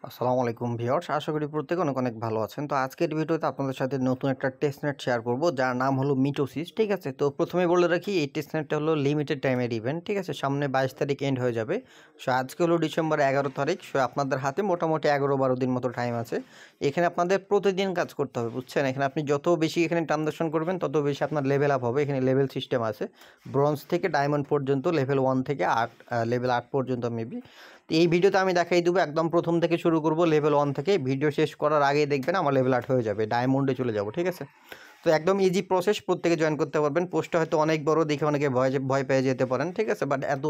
আসসালামু আলাইকুম ভিউয়ার্স, আশা করি প্রত্যেকে অনেক অনেক ভালো আছেন। তো আজকের ভিডিওতে আপনাদের সাথে নতুন একটা টেস্টনেট শেয়ার করব, যার নাম হলো মিটোসিস। ঠিক আছে, তো প্রথমে বলে রাখি এই টেস্টনেটটা হলো লিমিটেড টাইমের ইভেন্ট। ঠিক আছে, সামনে 22 তারিখ এন্ড হয়ে যাবে। সো আজকে হলো ডিসেম্বর 11 তারিখ। সো আপনাদের হাতে মোটামুটি 11-12 দিন মতো টাইম আছে। এখানে আপনাদের প্রতিদিন কাজ করতে হবে, বুঝছেন? এখানে আপনি যত বেশি এখানে ট্রানজাকশন করবেন তত বেশি আপনার লেভেল আপ হবে। এখানে লেভেল সিস্টেম আছে, ব্রোঞ্জ থেকে ডায়মন্ড পর্যন্ত, লেভেল 1 থেকে লেভেল 8 পর্যন্ত মেবি। তো এই ভিডিওতে আমি দেখাই দেবো একদম প্রথম থেকে শুরু করব লেভেল 1 থেকে। ভিডিও শেষ করার আগেই দেখবেন আমার লেভেল 8 হয়ে যাবে, ডায়মন্ডে চলে যাব। ঠিক আছে, তো একদম ইজি প্রসেস, প্রত্যেকে জয়েন করতে পারবেন। পোস্টটা হয়তো অনেক বড় দেখে অনেকে ভয় পেয়ে যেতে পারেন। ঠিক আছে, বাট এত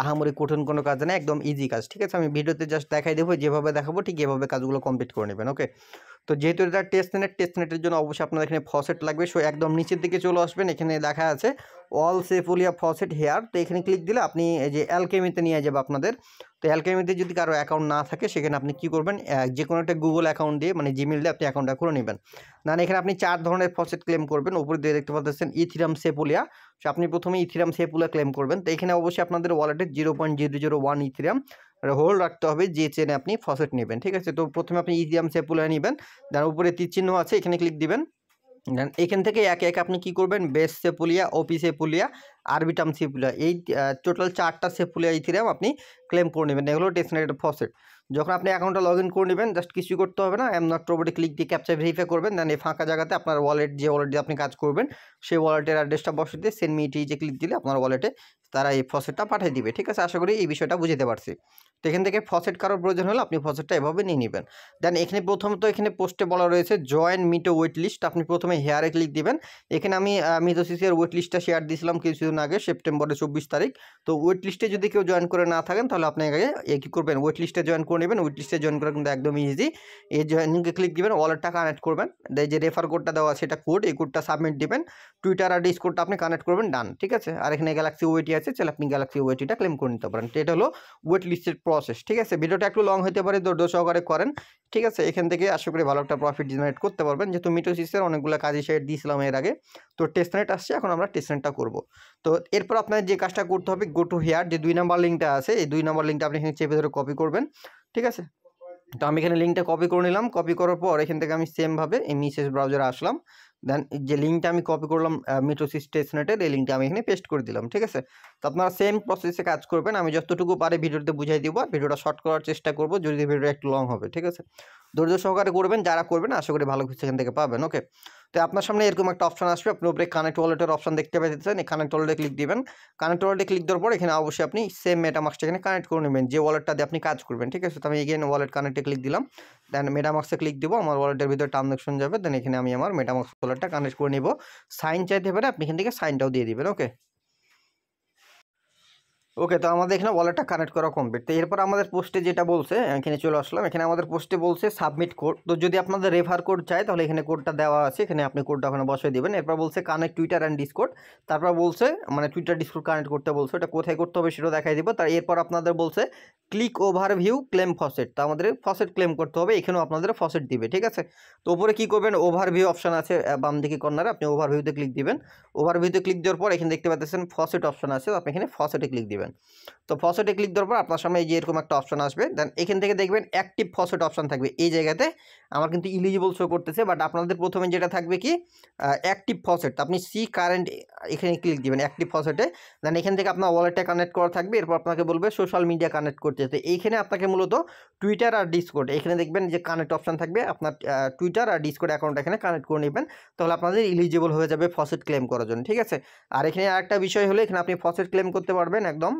আহামরি কঠিন কোনো কাজ না, একদম ইজি কাজ। ঠিক আছে, আমি ভিডিওতে জাস্ট দেখাই দেবো, যেভাবে দেখাবো ঠিক এভাবে কাজগুলো কমপ্লিট করে নেবেন। ওকে, তো যেহেতু এটা টেস্টনেটের জন্য অবশ্যই আপনার এখানে ফসেট লাগবে। সো একদম নিচের দিকে চলে আসবেন, এখানে দেখা আছে অল সেফুলিয়া ফসেট হেয়ার। তো এখানে ক্লিক দিলে আপনি এই যে অ্যালকেমিতে নিয়ে যাবে আপনাদের। তো অ্যালকেমিতে যদি কারো অ্যাকাউন্ট না থাকে সেখানে আপনি কি করবেন, যে কোনো একটা গুগল অ্যাকাউন্ট দিয়ে মানে জিমেল দিয়ে আপনি অ্যাকাউন্টটা করে নেবেন। না এখানে আপনি 4 ধরনের ফসেট ক্লেম করবেন। উপরে দিয়ে দেখতে পাচ্ছেন ইথিরাম সেপুলিয়া। সো আপনি প্রথমে ইথিরাম সেপুলিয়া ক্লেম করবেন। তো এখানে অবশ্যই আপনাদের ওয়ালেটে 0.001 ইথিরাম হোল্ড রাখতে হবে যে চেনে আপনি ফসেট নেবেন। ঠিক আছে, তো প্রথমে আপনি ইথিরাম সেপুলিয়া নেবেন, তার উপরে তীর চিহ্ন আছে, এখানে ক্লিক দিবেন। দেন এখান থেকে একে একে আপনি কি করবেন, বেস সেপুলিয়া, ওপি সেপুলিয়া, আরবিটাম সেপুলিয়া, এই টোটাল 4টা সেপুলিয়া ইথিরাম আপনি ক্লেম করে নেবেন। এগুলো টেস্টনেটেড ফসেট। যখন আপনি অ্যাকাউন্টটা লগ ইন করে নেবেন, জাস্ট কিছু করতে হবে না, এম নট রোবটে ক্লিক দিয়ে ক্যাপচা ভেরিফাই করবেন। দেন এই ফাঁকা জায়গাতে আপনার ওয়ালেট, যে ওয়ালেট দিয়ে আপনি কাজ করবেন সেই ওয়ালেটের অ্যাড্রেসটা বসে দিয়ে সেন্ড মি যে ক্লিক দিলে আপনার ওয়ালেটে তারা এই ফসেটটা পাঠিয়ে দিবে। ঠিক আছে, আশা করি এই বিষয়টা বুঝতে পারছি। তো এখান থেকে ফসেট কারোর প্রয়োজন হলে আপনি ফসেটটা এভাবে নিয়ে নেবেন। দেন এখানে প্রথমত এখানে পোস্টে বলা রয়েছে জয়েন মিটো ওয়েট লিস্ট। আপনি প্রথমে হেয়ারে ক্লিক দিবেন। এখানে আমি মিটোসিসের ওয়েট লিস্টটা শেয়ার দিয়েছিলাম কিছুদিন আগে, সেপ্টেম্বরের 24 তারিখ। তো ওয়েট লিস্টে যদি কেউ জয়েন করে না থাকেন তাহলে আপনি আগে কী করবেন, ওয়েট লিস্টে জয়েন করে নেবেন। ওয়েট লিস্টে জয়েন করা কিন্তু একদম ইজি। এই জয়েনিংয়ে ক্লিক দিবেন, ওয়ালেটটা কানেক্ট করবেন। এই যে রেফার কোডটা দেওয়া আছে এটা কোড, এই কোডটা সাবমিট দিবেন। টুইটার আর ডিসকোডটা আপনি কানেক্ট করবেন, ডান। ঠিক আছে, আর এখানে গ্যালাক্সি ওয়েটি আছে, তাহলে আপনি গ্যালাক্সি ওয়েটিটা ক্লেম করে নিতে পারেন। তো এটা হলো ওয়েট লিস্টের প্রসেস। ঠিক আছে, ভিডিওটা একটু লং হতে পারে, ধৈর্য সহকারে করেন। ঠিক আছে, এখান থেকে আশা করি ভালো একটা প্রফিট জেনারেট করতে পারবেন, যেহেতু মিটোসিসের অনেকগুলো কাজই শেয়ার দিয়েছিলাম এর আগে। তো টেস্টনেট আসছে, এখন আমরা টেস্টনেটটা করব। তো এরপর আপনার যে কাজটা করতে হবে, গো টু হেয়ার, যে 2 নাম্বার লিঙ্কটা আছে, এই 2 নাম্বার লিঙ্কটা আপনি এখানে চেপে ধরে কপি করবেন। ঠিক আছে, তো আমি এখানে লিঙ্কটা কপি করে নিলাম। কপি করার পর এখান থেকে আমি সেমভাবে এই মিসেস ব্রাউজারে আসলাম। দেন যে লিঙ্কটা আমি কপি করলাম মিটোসিস টেস্টনেটের, এই লিঙ্কটা আমি এখানে পেস্ট করে দিলাম। ঠিক আছে, তো আপনারা সেম প্রসেসে কাজ করবেন। আমি যতটুকু পারি ভিডিওতে বুঝাই দিব, আর ভিডিওটা শর্ট করার চেষ্টা করব যদি ভিডিওটা একটু লং হবে। ঠিক আছে, ধৈর্য সহকারে করবেন, যারা করবেন আশা করি ভালো কিছু এখান থেকে পাবেন। ওকে, তো আপনার সামনে এরকম একটা অপশন আসবে, আপনি উপরে কানেক্ট ওয়ালেটের অপশন দেখতে পাচ্ছেন, এই কানেক্ট ওয়ালেটে ক্লিক দিবেন। কানেক্ট ওয়ালেটে ক্লিক দেওয়ার পর এখানে অবশ্যই আপনি সেম মেটামাস্কটা এখানে কানেক্ট করে নেবেন, যে ওয়ালেটটা দিয়ে আপনি কাজ করবেন। ঠিক আছে, তো আমি এগেইন ওয়ালেট কানেক্টে ক্লিক দিলাম। দেন মেটামাস্কে ক্লিক দিব, আমার ওয়ালেটের ভিতরে ট্রানজাকশন যাবে। দেন এখানে আমি আমার মেটামাস্ক ওয়ালেটটা কানেক্ট করে নিব। সাইন চাইতে পারে, আপনি এখান থেকে সাইনটাও দিয়ে দিবেন। ওকে, ওকে, তো আমাদের এখানে ওয়ালেটটা কানেক্ট করা কমপ্লিট। তো এরপর আমাদের পোস্টে যেটা বলছে, এখানে চলে আসলাম। এখানে আমাদের পোস্টে বলছে সাবমিট কোড। তো যদি আপনাদের রেফার কোড চাই তাহলে এখানে কোডটা দেওয়া আছে, এখানে আপনি কোডটা ওখানে বসিয়ে দিবেন। এরপর বলছে কানেক্ট টুইটার অ্যান্ড ডিসকোড। তারপর বলছে মানে টুইটার ডিসকোড কানেক্ট করতে বলছে, এটা কোথায় করতে হবে সেটাও দেখাই দিব। তার এরপর আপনাদের বলছে ক্লিক ওভারভিউ ক্লেম ফসেট। তো আমাদের ফসেট ক্লেম করতে হবে, এখানেও আপনাদের ফসেট দিবে। ঠিক আছে, তো উপরে কী করবেন, ওভারভিউ অপশন আছে বাম দিকে কর্নারে, আপনি ওভারভিউতে ক্লিক দিবেন। ওভারভিউতে ক্লিক দেওয়ার পর এখানে দেখতে পাচ্ছেন ফসেট অপশন আছে, আপনি এখানে ফসেটে ক্লিক দিবেন। তো ফসেটে ক্লিক দেওয়ার পর আপনার সামনে এই যে এরকম একটা অপশন আসবে। দেন এখান থেকে দেখবেন অ্যাক্টিভ ফসেট অপশন থাকবে। এই জায়গাতে আমার কিন্তু ইলিজিবল শো করতেছে, বাট আপনাদের প্রথমে যেটা থাকবে কি অ্যাক্টিভ ফসেট। আপনি সি কারেন্ট এখানে ক্লিক দিবেন অ্যাক্টিভ ফসেটে। দেন এখান থেকে আপনার ওয়ালেটটা কানেক্ট করা থাকবে। এরপর আপনাকে বলবে সোশ্যাল মিডিয়া কানেক্ট করতে। তো এইখানে আপনাকে মূলত টুইটার আর ডিসকোড, এখানে দেখবেন যে কানেক্ট অপশন থাকবে, আপনার টুইটার আর ডিসকোড অ্যাকাউন্ট এখানে কানেক্ট করে নেবেন, তাহলে আপনাদের ইলিজিবল হয়ে যাবে ফসেট ক্লেম করার জন্য। ঠিক আছে, আর এখানে আরেকটা বিষয় হলো, এখানে আপনি ফসেট ক্লেম করতে পারবেন একদম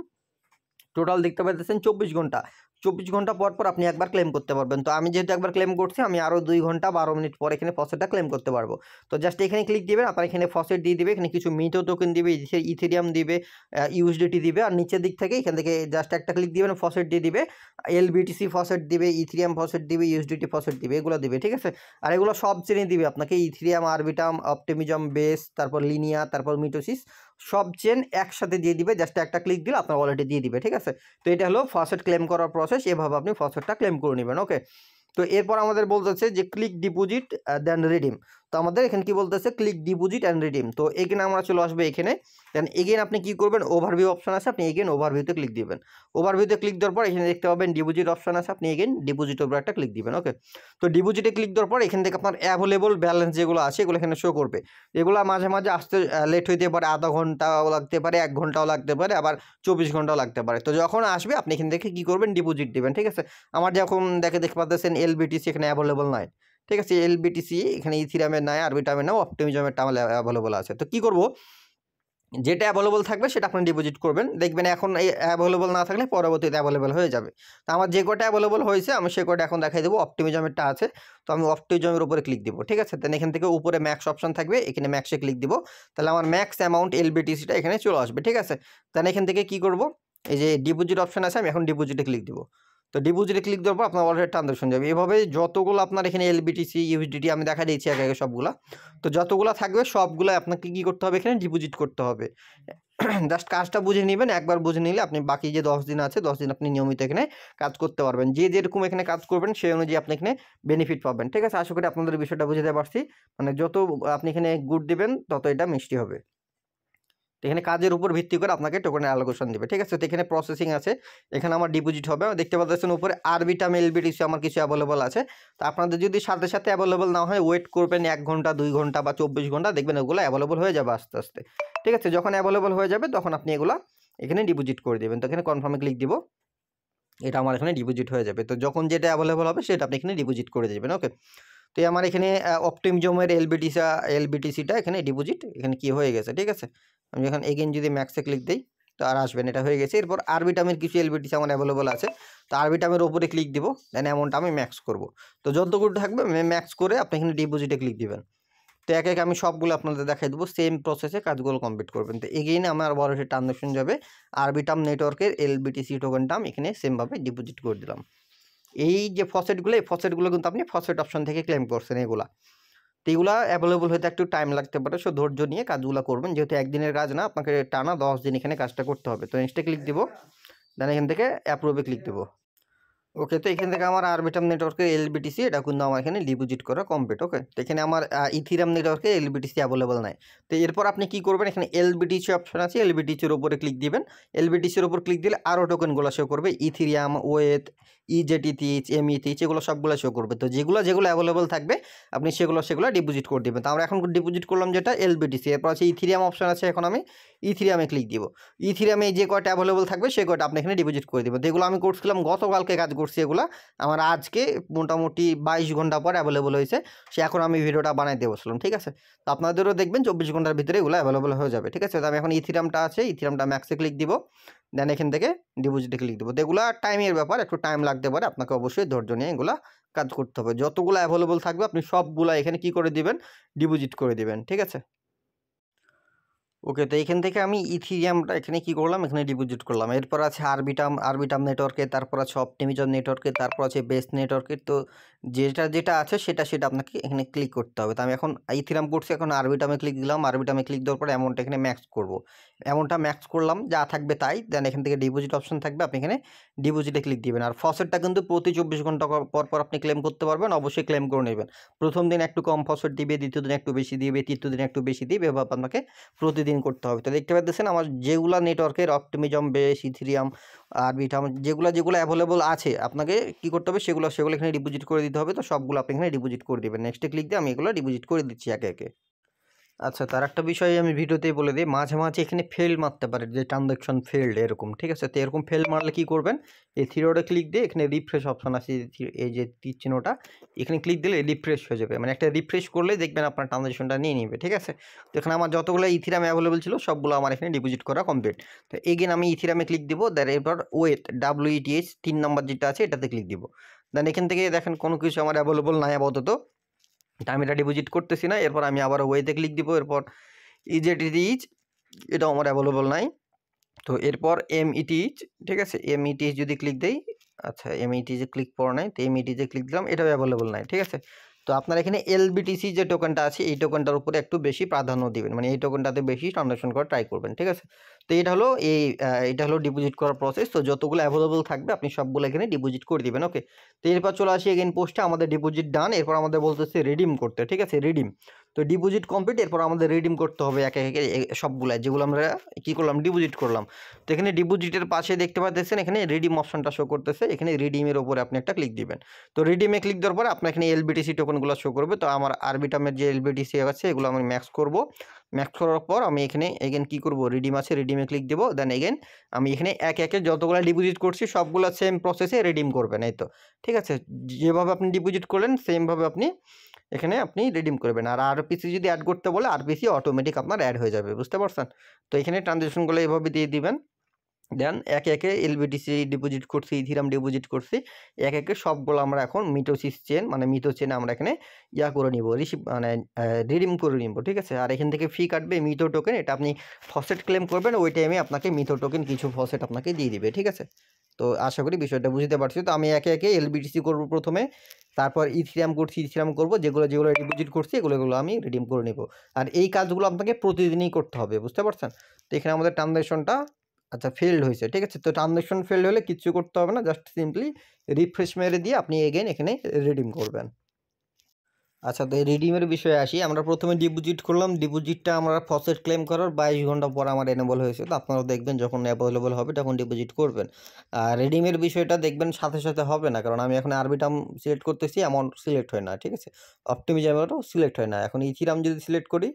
টোটাল দেখতে পাচ্ছেন 24 ঘন্টা। 24 ঘন্টা পর পর আপনি একবার ক্লেম করতে পারবেন। তো আমি যেহেতু একবার ক্লেম করছি, আমি আরও 2 ঘন্টা 12 মিনিট পর এখানে ফসেটটা ক্লেম করতে পারবো। তো জাস্ট এখানে ক্লিক দিবেন, আপনার এখানে ফসেট দিয়ে দিবে, এখানে কিছু মিটো টোকেন দিবে, ইথেরিয়াম দিবে, ইউএসডিটি দিবে, আর নিচের দিক থেকে এখান থেকে জাস্ট একটা ক্লিক দিবেন, ফসেট দিয়ে দিবে, এলবিটিসি ফসেট দিবে, ইথেরিয়াম ফসেট দিবে, ইউএসডিটি ফসেট দিবে, এগুলো দিবে। ঠিক আছে, আর এগুলো সব চেনে দিবে আপনাকে, ইথেরিয়াম, আরবিটাম, অপটিমিজম, বেস, তারপর লিনিয়া, তারপর মিটোসিস, সব চেন একসাথে দিয়ে দিবে। জাস্ট একটা ক্লিক দিলে আপনার ওয়ালেটে দিয়ে দিবে। ঠিক আছে, তো এটা হলো ফসেট ক্লেম করার প্রসেস, এভাবে আপনি ফসেটটা ক্লেম করে নেবেন। ওকে, তো এরপর আমাদের বলতেছে যে ক্লিক ডিপোজিট দেন রিডিম। তো তো আমাদের এখানে কি বলতেছে ক্লিক ডিপোজিট অ্যান্ড রিডিম। তো এখানে আমরা চলে আসবে এখানে, দেন এগেন আপনি কি করবেন, ওভারভিউ অপশন আছে, আপনি এগেন ওভারভিউতে ক্লিক দিবেন। ওভারভিউতে ক্লিক দেওয়ার পর এখানে দেখতে পাবেন ডিপোজিট অপশন আছে, আপনি এগেন ডিপোজিটের উপর একটা ক্লিক দিবেন। ওকে, তো ডিপোজিটে ক্লিক দেওয়ার পর এখান থেকে আপনার অ্যাভেলেবল ব্যালেন্স যেগুলো আছে এগুলো এখানে শো করবে। এগুলো মাঝে মাঝে আসতে লেট হইতে পারে, আধা ঘন্টাও লাগতে পারে, 1 ঘন্টাও লাগতে পারে, আবার 24 ঘন্টাও লাগতে পারে। তো যখন আসবে আপনি এখান থেকে কি করবেন, ডিপোজিট দিবেন। ঠিক আছে, আমার যখন দেখতে পাচ্ছেন এলবিটিসি এখানে অ্যাভেলেবল নাই। ঠিক আছে, এলবিটিসি এখানে ইথিরামের নাই, আরবিটামের নাই, অপটিমিজমের টাম অ্যাভেলেবল আছে। তো কি করব, যেটা অ্যাভেলেবল থাকবে সেটা আপনি ডিপোজিট করবেন। দেখবেন এখন এই অ্যাভেলেবল না থাকলে পরবর্তীতে অ্যাভেলেবল হয়ে যাবে। তো আমার যে কটা অ্যাভেলেবল হয়েছে আমি সে কটা এখন দেখাই দেবো। অপটিমিজমেরটা আছে, তো আমি অপটিমিজমের উপরে ক্লিক দিব। ঠিক আছে, দেন এখান থেকে উপরে ম্যাক্স অপশন থাকবে, এখানে ম্যাক্সে ক্লিক দিব। তাহলে আমার ম্যাক্স অ্যামাউন্ট এলবিটিসিটা এখানে চলে আসবে। ঠিক আছে, দেন এখান থেকে কি করব, এই যে ডিপোজিট অপশন আছে আমি এখন ডিপোজিটে ক্লিক দিব। তো ডিপোজিটে ক্লিক দেওয়ার পর আপনার অলরেডি ট্রানজাকশন যাবে। এভাবে যতগুলো আপনার এখানে এলবিটিসি ইউএসডিটি আমি দেখা দিয়েছি আগে আগে সবগুলা, তো যতগুলো থাকবে সবগুলো আপনাকে কি করতে হবে, এখানে ডিপোজিট করতে হবে। জাস্ট কাজটা বুঝে নেবেন, একবার বুঝে নিলে আপনি বাকি যে 10 দিন আছে 10 দিন আপনি নিয়মিত এখানে কাজ করতে পারবেন। যে যেরকম এখানে কাজ করবেন সেই অনুযায়ী আপনি এখানে বেনিফিট পাবেন। ঠিক আছে, আশা করি আপনাদের বিষয়টা বুঝতে পারছি। মানে যত আপনি এখানে গুড দিবেন তত এটা মিষ্টি হবে। এখানে কাজের উপর ভিত্তি করে আপনাকে টোকেনের অ্যালোকেশন দিবে। ঠিক আছে, তো এখানে প্রসেসিং আছে, এখানে আমার ডিপোজিট হবে। দেখতে পাচ্ছেন উপরে আরবিটাম এলবিটিসি আমার কিছু অ্যাভেলেবল আছে। তো আপনাদের যদি সাথে সাথে অ্যাভেলেবল না হয়, ওয়েট করবেন 1 ঘন্টা 2 ঘন্টা বা 24 ঘন্টা, দেখবেন ওগুলো অ্যাভেলেবল হয়ে যাবে আস্তে আস্তে। ঠিক আছে, যখন অ্যাভেলেবল হয়ে যাবে তখন আপনি এগুলো এখানে ডিপোজিট করে দেবেন। তো এখানে কনফার্মে ক্লিক দিব, এটা আমার এখানে ডিপোজিট হয়ে যাবে। তো যখন যেটা অ্যাভেলেবল হবে সেটা আপনি এখানে ডিপোজিট করে দেবেন। ওকে, তো আমার এখানে অপটিমিজমের এলবিটিসিটা এখানে ডিপোজিট এখানে কি হয়ে গেছে। ঠিক আছে, আমি যখন এগেন যদি ম্যাক্সে ক্লিক দিই তো আর আসবেন, এটা হয়ে গেছে। এরপর আরবিটামের কিছু এলবিটিসি আমার অ্যাভেলেবল আছে, তো আরবিটামের ওপরে ক্লিক দিব, দেন অ্যামাউন্টটা আমি ম্যাক্স করব। তো যতটুকু থাকবে ম্যাক্স করে আপনি এখানে ডিপোজিটে ক্লিক দিবেন। তো এক এক আমি সবগুলো আপনাদের দেখাই দেবো, সেম প্রসেসে কাজগুলো কমপ্লিট করবেন। তো এগেইন আমার বড় একটা ট্রানজাকশন যাবে, আরবিটাম নেটওয়ার্কের এলবিটিসি টোকেনটা আমি এখানে সেমভাবে ডিপোজিট করে দিলাম। এই যে ফসেটগুলো, এই ফসেটগুলো কিন্তু আপনি ফসেট অপশন থেকে ক্লেম করছেন এগুলা। তো এগুলা অ্যাভেলেবল হতে একটু টাইম লাগতে পারে, সো ধৈর্য নিয়ে কাজগুলো করবেন, যেহেতু একদিনের কাজ না, আপনাকে টানা 10 দিন এখানে কাজটা করতে হবে। তো নেক্সটে ক্লিক দিব, দেন এখান থেকে অ্যাপ্রুভে ক্লিক দেবো। ওকে, তো এখান থেকে আমার আরবিটাম নেটওয়ার্কের এলবিটিসি এটা কিন্তু আমার এখানে ডিপোজিট করা কমপ্লিট। ওকে, তো এখানে আমার ইথিরাম নেটওয়ার্কে এলবিটিসি অ্যাভেলেবল নাই। তো এরপর আপনি কি করবেন, এখানে এলবিটিসি অপশন আছে, এলবিটিসির উপরে ক্লিক দিবেন। এলবিটিসির উপর ক্লিক দিলে আরও টোকেনগুলো শো করবে, ইথিরিয়াম, ওয়েথ, ইজেটিথিচ, এমইথিচ, এগুলো সবগুলো শো করবে। তো যেগুলো অ্যাভেলেবল থাকবে আপনি সেগুলো ডিপোজিট করে দেবেন। তো আমরা এখন ডিপোজিট করলাম যেটা এলবিটিসি, এরপর আছে ইথিরিয়াম অপশন আছে, এখন আমি ইথিরিয়ামে ক্লিক দিব। ইথিরিয়ামে যে কয়টা অ্যাভেলেবল থাকবে সে কয়টা আপনি এখানে ডিপোজিট করে দেবেন। তো এগুলো আমি করছিলাম গতকালকে কাজ করছি, এগুলো আমার আজকে মোটামুটি 22 ঘন্টা পর অ্যাভেলেবল হয়েছে, সে এখন আমি ভিডিওটা বানাইতে বসলাম। ঠিক আছে, তো আপনাদেরও দেখবেন 24 ঘন্টার ভিতরে এগুলো অ্যাভেলেবল হয়ে যাবে। ঠিক আছে, তো আমি এখন ইথিরামটা আছে, ইথিরামটা ম্যাক্সে ক্লিক দিব, দেন এখান থেকে ডিপোজিটে ক্লিক দেবো। তো এগুলো টাইমের ব্যাপার, একটু টাইম লাগতে পারে, আপনাকে অবশ্যই ধৈর্য নিয়ে এগুলো কাজ করতে হবে। যতগুলো অ্যাভেলেবল থাকবে আপনি সবগুলো এখানে কি করে দিবেন, ডিপোজিট করে দিবেন। ঠিক আছে, ওকে, তো এখান থেকে আমি ইথিরিয়ামটা এখানে কি করলাম, এখানে ডিপোজিট করলাম। এরপর আছে আরবিটাম নেটওয়ার্কে, তারপর আছে অপটিমিজম নেটওয়ার্কে, তারপর আছে বেস নেটওয়ার্কে। তো যেটা আছে সেটা আপনাকে এখানে ক্লিক করতে হবে। তো আমি এখন ইথিরিয়াম করছি, এখন আরবিটামে ক্লিক দিলাম। আরবিটামে ক্লিক দেওয়ার পরে অ্যামাউন্টটা এখানে ম্যাক্স করব। অ্যামাউন্টটা ম্যাক্স করলাম, যা থাকবে তাই। দেন এখান থেকে ডিপোজিট অপশন থাকবে, আপনি এখানে ডিপোজিটে ক্লিক দিবেন। আর ফসেটটা কিন্তু প্রতি 24 ঘন্টা পর আপনি ক্লেম করতে পারবেন, অবশ্যই ক্লেম করে নেবেন। প্রথম দিন একটু কম ফসেট দিবে, দ্বিতীয় দিন একটু বেশি দিবে, তৃতীয় দিন একটু বেশি দিবে, এভাবে আপনাকে প্রতিদিন করতে হবে। তো দেখতে পাচ্ছেন আমার যেগুলা নেটওয়ার্কের অপটিমিজম, বেস, ইথিরিয়াম, আরবিটাম যেগুলো অ্যাভেলেবল আছে আপনাকে কি করতে হবে, সেগুলো এখানে ডিপোজিট করে দিতে হবে। তো সবগুলো আপনি এখানে ডিপোজিট করে দেবেন। নেক্সটে ক্লিক দিয়ে আমি এগুলো ডিপোজিট করে দিচ্ছি একে একে। আচ্ছা, তার একটা বিষয় আমি ভিডিওতেই বলে দিই, মাঝে মাঝে এখানে ফেল মারতে পারে, যে ট্রানজাকশন ফেলড এরকম। ঠিক আছে, তো এরকম ফেল মারলে কি করবেন, এই থ্রিডটে ক্লিক দিয়ে এখানে রিফ্রেশ অপশন আছে, এই যে তীর চিহ্নটা, এখানে ক্লিক দিলে রিফ্রেশ হয়ে যাবে। মানে একটা রিফ্রেশ করলে দেখবেন আপনার ট্রানজাকশনটা নিয়ে নেবে। ঠিক আছে, তো এখানে আমার যতগুলো ইথিরাম অ্যাভেলেবল ছিল সবগুলো আমার এখানে ডিপোজিট করা কমপ্লিট। তো এগেন আমি ইথিরামে ক্লিক দিব, দেন এরপর ওয়েথ, WETH 3 নম্বর যেটা আছে এটাতে ক্লিক দিব। দেন এখান থেকে দেখেন কোনো কিছু আমার অ্যাভেলেবল নাই আপাতত, আমি এটা ডিপোজিট করতেছি না। এরপর আমি আবার ওয়েতে ক্লিক দিব, এরপর ইজেটিচ এটাও আমার অ্যাভেলেবল নাই। তো এরপর এমইটিচ, ঠিক আছে, এমইটিচ যদি ক্লিক দেই, আচ্ছা এমইটিচে ক্লিক পড়া নাই, তো এমইটিচে ক্লিক দিলাম, এটাও অ্যাভেলেবল নাই। ঠিক আছে, তো আপনার এখানে এলবিটিসি যে টোকেনটা আছে এই টোকেনটার উপরে একটু বেশি প্রাধান্য দিবেন, মানে এই টোকেনটাতে বেশি ট্রানজাকশন করা ট্রাই করবেন। ঠিক আছে, তো এটা হলো ডিপোজিট করার প্রসেস। তো যতগুলো অ্যাভেলেবল থাকবে আপনি সবগুলো এখানে ডিপোজিট করে দিবেন। ওকে, তো এরপর চলে আসি এগেইন পোস্টে, আমাদের ডিপোজিট ডান। এরপর আমাদের বলতেছে রিডিম করতে। ঠিক আছে, রিডিম। তো ডিপোজিট কমপ্লিট, এরপর আমাদের রিডিম করতে হবে একে একে সবগুলা যেগুলো আমরা কী করলাম ডিপোজিট করলাম। তো এখানে ডিপোজিটের পাশে দেখতে পাচ্ছেন এখানে রিডিম অপশনটা শো করতেছে, এখানে রিডিমের ওপরে আপনি একটা ক্লিক দিবেন। তো রিডিমে ক্লিক দেওয়ার পর আপনার এখানে এলবিটিসি টোকেনগুলো শো করবে। তো আমার আরবিটামের যে এলবিটিসি আছে এগুলো আমি ম্যাক্স করব। ম্যাক্স করার পর আমি এখানে এগেন কী করব, রিডিম আছে রিডিমে ক্লিক দেবো, দেন এগেন আমি এখানে একে একে যতগুলো ডিপোজিট করছি সবগুলো সেম প্রসেসে রিডিম করবেন। এই তো ঠিক আছে, যেভাবে আপনি ডিপোজিট করলেন সেমভাবে আপনি এখানে আপনি রিডিম করবেন। আর আরপিসি যদি অ্যাড করতে বলে আরপিসি অটোমেটিক আপনার অ্যাড হয়ে যাবে, বুঝতে পারছেন? তো এখানে ট্রানজ্যাকশনগুলো এইভাবে দিয়ে দিবেন। দেন একে একে এলবিটিসি ডিপোজিট করছি, ইথিরাম ডিপোজিট করছি, একে একে সবগুলো আমরা এখন মিটোসিস চেন মানে মিটো চেন আমরা এখানে করে নিব, রিসিভ মানে রিডিম করে নিব, ঠিক আছে? আর এখান থেকে ফি কাটবে মিটো টোকেন, এটা আপনি ফসেট ক্লেম করবেন, ওই টাইমে আপনাকে মিটো টোকেন কিছু ফসেট আপনাকে দিয়ে দিবে, ঠিক আছে? তো আশা করি বিষয়টা বুঝতে পারছি। তো আমি একে একে এলবিটিসি করব প্রথমে, তারপর ইথিরাম করছি, ইথিরাম করব, যেগুলো ডিপোজিট করছি এগুলো আমি রিডিম করে নিব। আর এই কাজগুলো আপনাকে প্রতিদিনই করতে হবে, বুঝতে পারছেন? তো এখানে আমাদের ট্রানজ্যাকশনটা আচ্ছা ফেলড হয়েছে, ঠিক আছে? তো ট্রানজ্যাকশন ফেলড হলে কিচ্ছু করতে হবে না, জাস্ট সিম্পলি রিফ্রেশ মেরে দিয়ে আপনি এগেন এখানে রিডিম করবেন। আচ্ছা, তো এই রিডিমের বিষয়ে আসি। আমরা প্রথমে ডিপোজিট করলাম, ডিপোজিটটা আমরা ফসেট ক্লেম করার 22 ঘন্টা পর আমার এনেবল হয়েছে। তো আপনারা দেখবেন যখন অ্যাভেলেবল হবে তখন ডিপোজিট করবেন। আর রিডিমের বিষয়টা দেখবেন সাথে সাথে হবে না, কারণ আমি এখন আরবিটাম সিলেক্ট করতেছি, অ্যামাউন্ট সিলেক্ট হয় না, ঠিক আছে? অপটিমিজমেরও সিলেক্ট হয় না। এখন ইথিরাম যদি সিলেক্ট করি,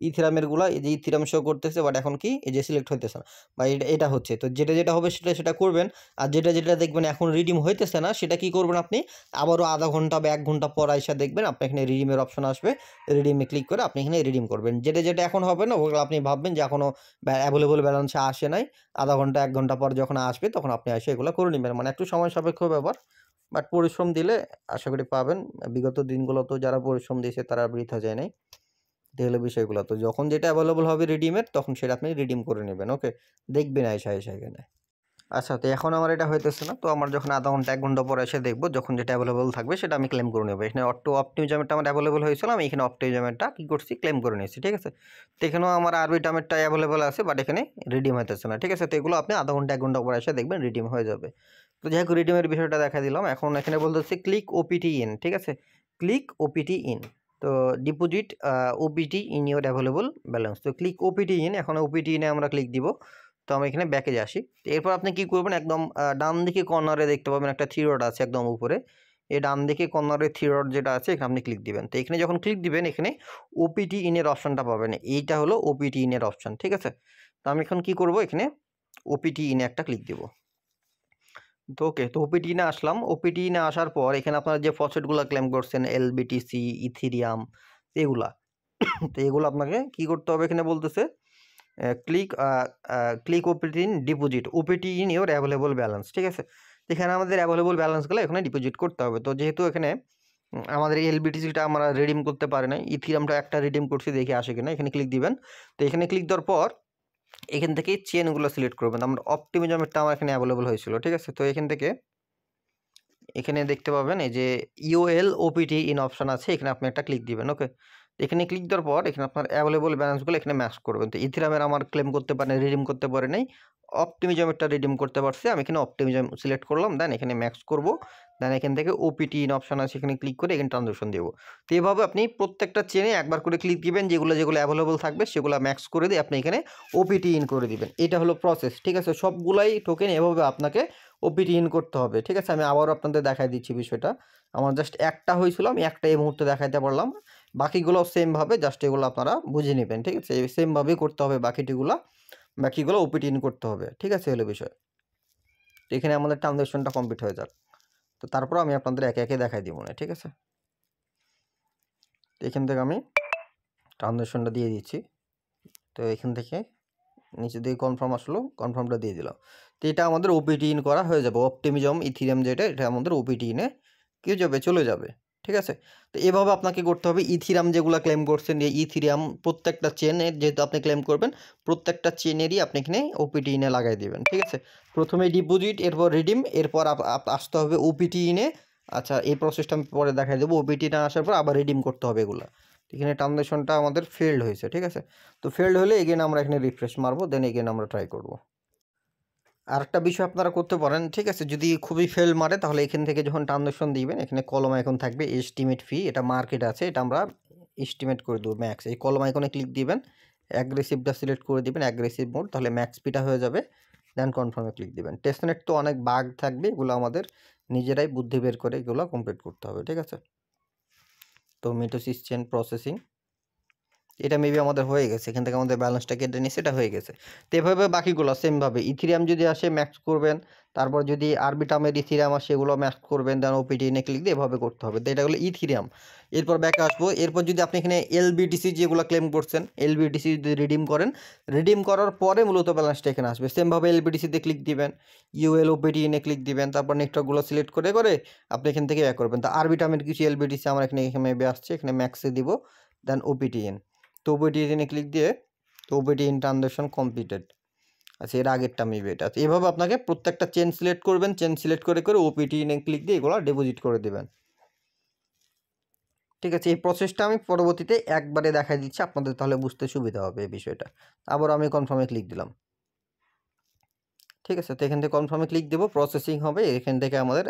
ইথিরামেরগুলো এই যে ইথিরাম শো করতেছে, বাট এখন কি এই যে সিলেক্ট হইতেছে না বা এটা হচ্ছে। তো যেটা হবে সেটা করবেন। আর যেটা দেখবেন এখন রিডিম হইতেছে না সেটা কি করবেন আপনি আবারও আধা ঘন্টা বা 1 ঘন্টা পর আইসা দেখবেন আপনি এখানে রিডিমের অপশন আসবে, রিডিমে ক্লিক করে আপনি এখানে রিডিম করবেন। যেটা এখন হবে না ওগুলো আপনি ভাববেন যে এখনও অ্যাভেলেবল ব্যালেন্সে আসে নাই, আধা ঘন্টা 1 ঘন্টা পর যখন আসবে তখন আপনি এসে এগুলো করে নেবেন। মানে একটু সময় সাপেক্ষ ব্যাপার, বাট পরিশ্রম দিলে আশা করি পাবেন। বিগত দিনগুলোতেও যারা পরিশ্রম দিয়েছে তারা বৃথা যায় নাই। এটা হলো বিষয়গুলো। তো যখন যেটা অ্যাভেলেবল হবে রিডিমের তখন সেটা আপনি রিডিম করে নেবেন, ওকে? দেখবেন এসে এখানে। আচ্ছা, তো এখন আমার এটা হইতেছে না, তো আমার যখন আধা ঘন্টা 1 ঘন্টা পরে এসে দেখবো, যখন যেটা অ্যাভেলেবল থাকবে সেটা আমি ক্লেম করে নেবো। এখানে অপটিমিজমেরটা আমার অ্যাভেলেবল হয়েছিল, আমি এখানে অপটিমিজমেরটা কী করছি ক্লেম করে নিয়েছি, ঠিক আছে? তো এখানেও আমার আরবিটামেরটা অ্যাভেলেবল আছে, বাট এখানে রিডিম হইতেছে না, ঠিক আছে? তো এগুলো আপনি আধা ঘন্টা 1 ঘন্টা পরে এসে দেখবেন রিডিম হয়ে যাবে। তো যাই হোক, রিডিমের বিষয়টা দেখা দিলাম। এখন এখানে বলতেছি ক্লিক ওপিটি ইন, ঠিক আছে? Click opt in. তো deposit opt in your available balance. তো ক্লিক ওপিটি ইন, এখন ওপিটি ইনে আমরা ক্লিক দিব। তো আমি এখানে ব্যাকে আসি। তো এরপর আপনি কি করবেন, একদম ডান দিকে কর্নারে দেখতে পাবেন একটা থ্রি ডট আছে একদম উপরে। এই ডান দিকে কর্নারে থ্রি ডট যেটা আছে এখানে আপনি ক্লিক দিবেন। তো এখানে যখন ক্লিক দিবেন এখানে ওপিটি ইনের অপশনটা পাবেন। এইটা হলো ওপিটি ইনের অপশন, ঠিক আছে? তো আমি এখন কি করব, এখানে ওপিটি ইনে একটা ক্লিক দিব। তো ওকে, তো ওপিটি ইনে আসলাম। ওপিটি ইনে আসার পর এখানে আপনারা যে ফসেটগুলো ক্লেম করছেন এলবিটিসি, ইথিরিয়াম, এগুলা তো এগুলো আপনাকে কি করতে হবে, এখানে বলতেছে click opt in deposit opt in your available balance, ঠিক আছে? এখানে আমাদের অ্যাভেলেবল ব্যালেন্সগুলো এখানে ডিপোজিট করতে হবে। তো যেহেতু এখানে আমাদের এই এলবিটিসিটা আমরা রিডিম করতে পারি না, ইথিরামটা একটা রিডিম করছি, দেখি আসে কিনা। এখানে ক্লিক দিবেন। তো এখানে ক্লিক দেওয়ার পর এখান থেকে চেনগুলো সিলেক্ট করবেন। আমরা অপটিমিজমেরটা আমার এখানে অ্যাভেলেবল হয়েছিল, ঠিক আছে? তো এখান থেকে এখানে দেখতে পাবেন এই যে ইউএল ওপিটি ইন অপশন আছে, এখানে আপনি একটা ক্লিক দিবেন, ওকে? এখানে ক্লিক দেওয়ার পর এখানে আপনার অ্যাভেলেবল ব্যালেন্সগুলো এখানে ম্যাচ করবেন। তো ইথিরামের আমার ক্লেম করতে পারেন, রিডিম করতে পারে নাই, অপটিমিজমেরটা রিডিম করতে পারছি। আমি এখানে অপটিমিজম সিলেক্ট করলাম, দেন এখানে ম্যাক্স করব, দেন এখান থেকে ওপিটি ইন অপশন আছে এখানে ক্লিক করে এখানে ট্রানজ্যাকশন দেবো। তো এভাবে আপনি প্রত্যেকটা চেনে একবার করে ক্লিক দিবেন, যেগুলো অ্যাভেলেবল থাকবে সেগুলো ম্যাক্স করে দিয়ে আপনি এখানে ওপিটি ইন করে দিবেন। এটা হলো প্রসেস, ঠিক আছে? সবগুলাই টোকেন এভাবে আপনাকে ওপিটি ইন করতে হবে, ঠিক আছে? আমি আবারও আপনাদের দেখাই দিচ্ছি বিষয়টা। আমার জাস্ট একটা হয়েছিল, আমি একটা এই মুহূর্তে দেখাইতে পারলাম। বাকিগুলো সেমভাবে জাস্ট এগুলো আপনারা বুঝে নেবেন, ঠিক আছে? সেমভাবেই করতে হবে বাকিগুলো ওপিটি ইন করতে হবে, ঠিক আছে? হলো বিষয়। তো এখানে আমাদের ট্রানজ্যাকশনটা কমপ্লিট হয়ে যাক। তো তারপর আমি আপনাদের একে একে দেখাই দিব না, ঠিক আছে? তো এখান থেকে আমি ট্রানজ্যাকশনটা দিয়ে দিচ্ছি। তো এখান থেকে নিচে দিকে কনফার্ম আসলো, কনফার্মটা দিয়ে দিলাম। তো এটা আমাদের ওপিটি ইন করা হয়ে যাবে। অপটিমিজম ইথিরিয়াম যেটা, এটা আমাদের ওপিটি ইনে কি যাবে, চলে যাবে, ঠিক আছে? তো এভাবে আপনাকে করতে হবে। ইথিরিয়াম যেগুলো ক্লেম করছেন, এই ইথিরিয়াম প্রত্যেকটা চেনের যেহেতু আপনি ক্লেম করবেন, প্রত্যেকটা চেনেরই আপনি এখানে ওপিটি ইনে লাগাই দিবেন, ঠিক আছে? প্রথমে ডিপোজিট, এরপর রিডিম, এরপর আসতে হবে ওপিটি ইনে। আচ্ছা, এই প্রসেসটা আমি পরে দেখাই দেবো। ওপিটি না আসার পর আবার রিডিম করতে হবে এগুলো। এখানে ট্রানজ্যাকশনটা আমাদের ফেলড হয়েছে, ঠিক আছে? তো ফেলড হলে এগেন আমরা এখানে রিফ্রেশ মারবো, দেন এগেন আমরা ট্রাই করব। আরেকটা বিষয় আপনারা করতে পারেন, ঠিক আছে? যদি খুবই ফেল মারে তাহলে এখান থেকে যখন ট্রানজ্যাকশন দিবেন এখানে কলম এখন থাকবে এস্টিমেট ফি, এটা মার্কেট আছে, এটা আমরা এস্টিমেট করে দেবো ম্যাক্স। এই কলম আইকনে ক্লিক দিবেন, অ্যাগ্রেসিভটা সিলেক্ট করে দিবেন, অ্যাগ্রেসিভ মোড, তাহলে ম্যাক্স স্পিডটা হয়ে যাবে। দেন কনফার্মে ক্লিক দিবেন। টেস্টনেট তো অনেক বাগ থাকবে, এগুলো আমাদের নিজেরাই বুদ্ধি বের করে এগুলো কমপ্লিট করতে হবে, ঠিক আছে। তো মিটোসিস চেন প্রসেসিং এটা মেবি আমাদের হয়ে গেছে, এখান থেকে আমাদের ব্যালেন্সটা কেটে নিচ্ছে, এটা হয়ে গেছে। তো এভাবে বাকিগুলো সেমভাবে ইথিরিয়াম যদি আসে ম্যাক্স করবেন, তারপর যদি আরবিটামের ইথিরিয়াম আসে এগুলো ম্যাক্স করবেন, দেন ওপিটিএনে ক্লিক দিয়ে এভাবে করতে হবে। তো এটা হলো ইথিরিয়াম। এরপর ব্যাকে আসবো, এরপর যদি আপনি এখানে এলবিটিসি যেগুলো ক্লেম করছেন, এলবিটিসি যদি রিডিম করেন, রিডিম করার পরে মূলত ব্যালেন্সটা এখানে আসবে। সেমভাবে এলবিটিসিতে ক্লিক দিবেন, ইউএল ওপিটিএনে ক্লিক দিবেন, তারপর নেটওয়ার্কগুলো সিলেক্ট করে করে আপনি এখান থেকে ব্যাক করবেন। তো আরবিটামের কিছু এলবিটিসি আমার এখানে মেবি আসছে, এখানে ম্যাক্সে দিব, দেন ওপিটিএন। তো ওপিটিএনে ক্লিক দিয়ে, তো ওপিটিএন ট্রানজাকশন কমপ্লিটেড। আচ্ছা, এর আগেরটা মেবি এটা। আচ্ছা, এভাবে আপনাকে প্রত্যেকটা চেন সিলেক্ট করবেন, চেন সিলেক্ট করে করে ওপিটিএনে ক্লিক দিয়ে এগুলো ডিপোজিট করে দেবেন, ঠিক আছে। এই প্রসেসটা আমি পরবর্তীতে একবারে দেখাই দিচ্ছি আপনাদের, তাহলে বুঝতে সুবিধা হবে এই বিষয়টা। আবার আমি কনফার্মে ক্লিক দিলাম, ঠিক আছে। তো এখান থেকে কনফার্মে ক্লিক দেবো, প্রসেসিং হবে, এখান থেকে আমাদের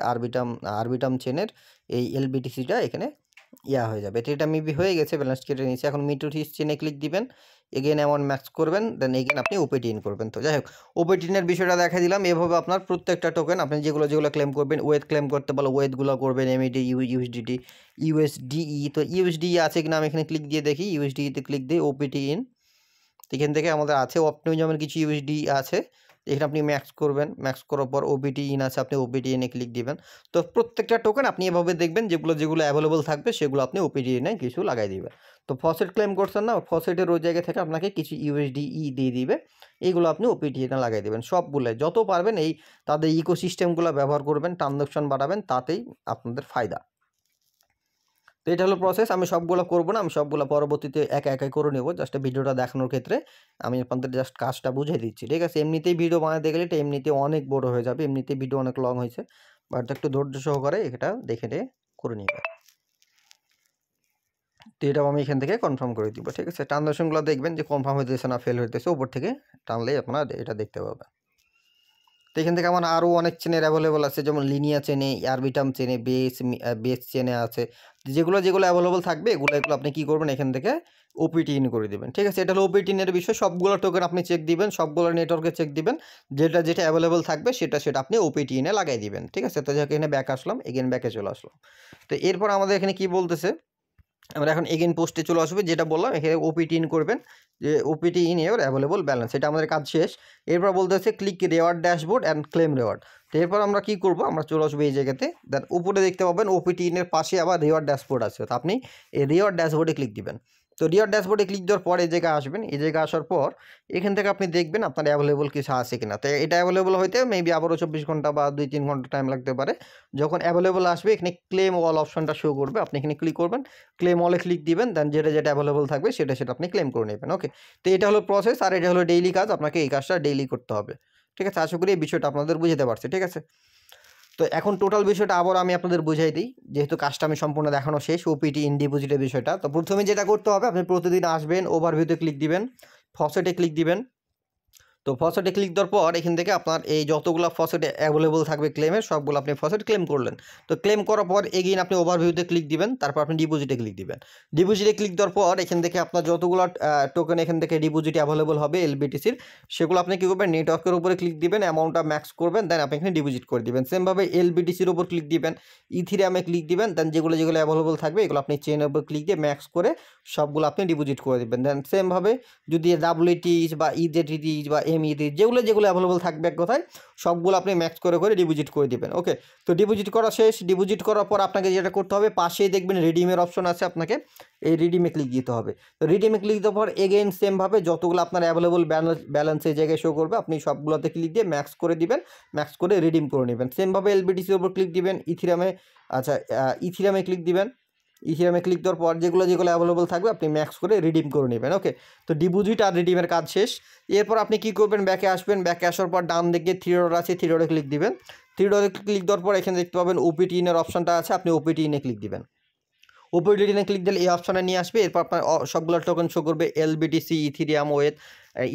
আরবিটাম চেনের এই এলবিটিসিটা এখানে হয়ে যাবে। তো এটা মেবি হয়ে গেছে, ব্যালেন্স কেটে নিয়েছে। এখন মিটোসিস চেনে ক্লিক দিবেন, এগেন অ্যামাউন্ট ম্যাক্স করবেন, দেন এগেন আপনি ওপিটিএন করবেন। তো যাই হোক, ওপিটিএনের বিষয়টা দেখা দিলাম। এভাবে আপনার প্রত্যেকটা টোকেন আপনি যেগুলো ক্লেম করবেন, ওয়েথ ক্লেম করতে পারলে ওয়েথগুলো করবেন, এমইডি, ইউএসডিটি, ইউএসডিই। তো ইউএসডিই আছে কিনা আমি এখানে ক্লিক দিয়ে দেখি, ইউএসডিতে ক্লিক দিয়ে ওপিটিএন, এখান থেকে আমাদের আছে অপটিমিজমের কিছু ইউএসডি আছে, এখানে আপনি ম্যাক্স করবেন, ম্যাক্স করার পর ওবিটি ইন আছে, আপনি ওবিটি ইনে ক্লিক দিবেন। তো প্রত্যেকটা টোকেন আপনি এভাবে দেখবেন, যেগুলো অ্যাভেলেবল থাকবে সেগুলো আপনি ওপিটি ইনে কিছু লাগাই দিবেন। তো ফসেট ক্লেম করছেন না, ফসেটের ওই জায়গা থেকে আপনাকে কিছু ইউএসডিই দিয়ে দিবে, এইগুলো আপনি ওপিটি ইনে লাগাই দেবেন। সবগুলো যত পারবেন এই তাদের ইকোসিস্টেমগুলো ব্যবহার করবেন, ট্রানজাকশন বাড়াবেন, তাতেই আপনাদের ফায়দা। তো এটা হলো প্রসেস। আমি সবগুলো করবো না, আমি সবগুলো পরবর্তীতে একা একাই করে নেবো। জাস্ট ভিডিওটা দেখানোর ক্ষেত্রে আমি আপনাদের জাস্ট কাজটা বুঝিয়ে দিচ্ছি, ঠিক আছে। এমনিতেই ভিডিও বানাতে গেলে এটা এমনিতে অনেক বড় হয়ে যাবে, এমনিতেই ভিডিও অনেক লং হয়েছে, বাট একটু ধৈর্য সহকারে এটা দেখে করে নিবে। তো এটাও আমি এখান থেকে কনফার্ম করে দিব, ঠিক আছে। ট্রানজাকশনগুলো দেখবেন যে কনফার্ম হইতেছে না ফেল হইতেছে, উপর থেকে টানলেই আপনারা এটা দেখতে পাবেন। তো এখান থেকে আমার আরও অনেক চেনের অ্যাভেলেবল আছে, যেমন লিনিয়া চেনে, আরবিটাম চেনে, বেস চেনে আছে। যেগুলো অ্যাভেলেবল থাকবে এগুলো আপনি কী করবেন, এখান থেকে ওপিটি ইন করে দেবেন, ঠিক আছে। এটা হলো ওপিটি ইনের বিষয়। সবগুলো টোকেন আপনি চেক দিবেন, সবগুলো নেটওয়ার্কে চেক দিবেন, যেটা অ্যাভেলেবল থাকবে সেটা আপনি ওপিটি ইনে লাগাই দিবেন, ঠিক আছে। তো এখানে ব্যাক আসলাম, এগেন ব্যাকে চলে আসলাম। তো এরপর আমাদের এখানে কি বলতেছে, আমরা এখন এগেন পোস্টে চলে আসবে, যেটা বললাম এখানে ওপিটি ইন করবেন, যে OPT in your available balance, এটা আমাদের কাজ শেষ। এরপর বলতে হচ্ছে click reward dashboard and claim reward. তো এরপর আমরা কী করবো, আমরা চলে আসবো এই জায়গাতে, দেন উপরে দেখতে পাবেন ওপিটি ইনের পাশে আবার রেওয়ার্ড ড্যাশবোর্ড আছে, তো আপনি এই রেওয়ার্ড ড্যাশবোর্ডে ক্লিক দিবেন। তো রিওয়ার্ড ড্যাশবোর্ডে ক্লিক দেওয়ার পর এই জায়গায় আসবেন, এই জায়গায় আসার পর এখান থেকে আপনি দেখবেন আপনার অ্যাভেলেবল কিছু আছে কিনা। তো এটা অ্যাভেলেবল হইতে মেবি আবারও 24 ঘন্টা বা 2-3 ঘন্টা টাইম লাগতে পারে। যখন অ্যাভেলেবল আসবে এখানে ক্লেম অল অপশনটা শো করবে, আপনি এখানে ক্লিক করবেন, ক্লেম অলে ক্লিক দিবেন, দেন যেটা অ্যাভেলেবল থাকবে সেটা আপনি ক্লেম করে নেবেন। ওকে, তো এটা হলো প্রসেস, আর এটা হলো ডেইলি কাজ, আপনাকে এই কাজটা ডেইলি করতে হবে, ঠিক আছে। আশা করি এই বিষয়টা আপনাদের বুঝতে পারছে, ঠিক আছে। তো এখন টোটাল বিষয়টা আবার আমি আপনাদের বুঝাই দিই, যেহেতু কাজটা আমি সম্পূর্ণ দেখানো শেষ, ওপিটি ইন ডিপোজিটের বিষয়টা। তো প্রথমে যেটা করতে হবে, আপনি প্রতিদিন আসবেন, ওভারভিউতে ক্লিক দিবেন, ফসেটে ক্লিক দিবেন। তো ফসেটে ক্লিক দেওয়ার পর এখান থেকে আপনার এই যতগুলো ফসেটে অ্যাভেলেবল থাকবে ক্লেমের, সবগুলো আপনি ফসেট ক্লেম করলেন। তো ক্লেম করার পর এগেইন আপনি ওভারভিউতে ক্লিক দিবেন, তারপর আপনি ডিপোজিটে ক্লিক দিবেন। ডিপোজিটে ক্লিক দেওয়ার পর এখান থেকে আপনার যতগুলো টোকেন এখান থেকে ডিপোজিট অ্যাভেলেবল হবে এলবিটিসির, সেগুলো আপনি কী করবেন, নেটওয়ার্কের উপরে ক্লিক দিবেন, অ্যামাউন্টটা ম্যাক্স করবেন, দেন আপনি এখানে ডিপোজিট করে দিবেন। সেমভাবে এলবিটিসির উপর ক্লিক দিবেন, ইথিরিয়ামে ক্লিক দিবেন, দেন যেগুলো অ্যাভেলেবল থাকবে এগুলো আপনি চেনের উপর ক্লিক দিয়ে ম্যাক্স করে সবগুলো আপনি ডিপোজিট করে দেবেন। দেন সেমভাবে যদি ডাব্লিউটিস বা ইজেটিস বা এমইটি যেগুলো অ্যাভেলেবল থাকবে এক কথায় সবগুলো আপনি ম্যাক্স করে ডিপোজিট করে দেবেন। ওকে, তো ডিপোজিট করা শেষ। ডিপোজিট করার পর আপনাকে যেটা করতে হবে, পাশেই দেখবেন রিডিমের অপশন আছে, আপনাকে এই রিডিমে ক্লিক দিতে হবে। তো রিডিমে ক্লিক দেওয়ার পর এগেইন সেমভাবে যতগুলো আপনার অ্যাভেলেবল ব্যালেন্স এই জায়গায় শো করবে, আপনি সবগুলোতে ক্লিক দিয়ে ম্যাক্স করে দিবেন, ম্যাক্স করে রিডিম করে নেবেন। সেমভাবে এলবিটিসির উপর ক্লিক দিবেন, ইথিরিয়ামে ক্লিক দিবেন। ইথিরিয়ামে ক্লিক দেওয়ার পর যেগুলো অ্যাভেলেবল থাকবে আপনি ম্যাক্স করে রিডিম করে নেবেন। ওকে, তো ডিপোজিট আর রিডিমের কাজ শেষ। এরপর আপনি কী করবেন, ব্যাকে আসবেন, ব্যাকে আসার পর ডান দিকে থ্রি ডট আছে, থ্রি ডটে ক্লিক দিবেন। থ্রি ডটে ক্লিক দেওয়ার পর এখানে দেখতে পাবেন ওপিটি ইনের অপশনটা আছে, আপনি ওপিটি ইনে ক্লিক দিবেন। ওপিটি ইনে ক্লিক দিলে এই অপশনে নিয়ে আসবে। এরপর আপনার সবগুলো টোকেন শো করবে, এলবিটিসি, ইথিরিয়াম, ওয়েথ,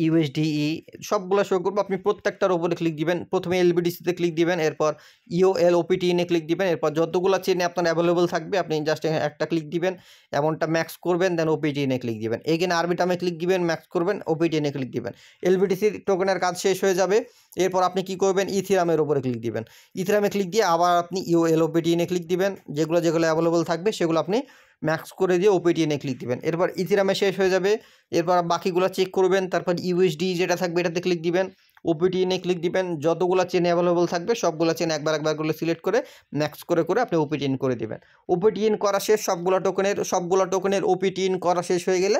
ইউএসডিই সবগুলো শো করবো। আপনি প্রত্যেকটার উপরে ক্লিক দিবেন, প্রথমে এলবিডিসিতে ক্লিক দিবেন, এরপর ইওএল ওপিটিএনে ক্লিক দিবেন, এরপর যতগুলো চেনে আপনার অ্যাভেলেবল থাকবে আপনি জাস্ট একটা ক্লিক দিবেন, এমনটা ম্যাক্স করবেন, দেন ওপিটিএনে ক্লিক দিবেন, এখানে আরবিটামে ক্লিক দিবেন, ম্যাক্স করবেন, ওপিটিএনে ক্লিক দিবেন। এলবিডিসি টোকেনের কাজ শেষ হয়ে যাবে। এরপর আপনি কি করবেন, ইথিরামের উপরে ক্লিক দিবেন, ইথিরামে ক্লিক দিয়ে আবার আপনি ইওএল ওপিটিএনে ক্লিক দিবেন, যেগুলো অ্যাভেলেবল থাকবে সেগুলো আপনি ম্যাক্স করে দিয়ে ওপিটিএনে ক্লিক দিবেন। এরপর ইথিরামে শেষ হয়ে যাবে, এরপর বাকিগুলো চেক করবেন, তারপর ইউএসডি যেটা থাকবে এটাতে ক্লিক দিবেন, ওপিটিএনে ক্লিক দিবেন, যতগুলো চেন অ্যাভেলেবল থাকবে সবগুলো চেন একবার করে সিলেক্ট করে ম্যাক্স করে আপনি ওপিটিএন করে দিবেন। ওপিটিএন করা শেষ, সবগুলো টোকেনের ওপিটিএন করা শেষ হয়ে গেলে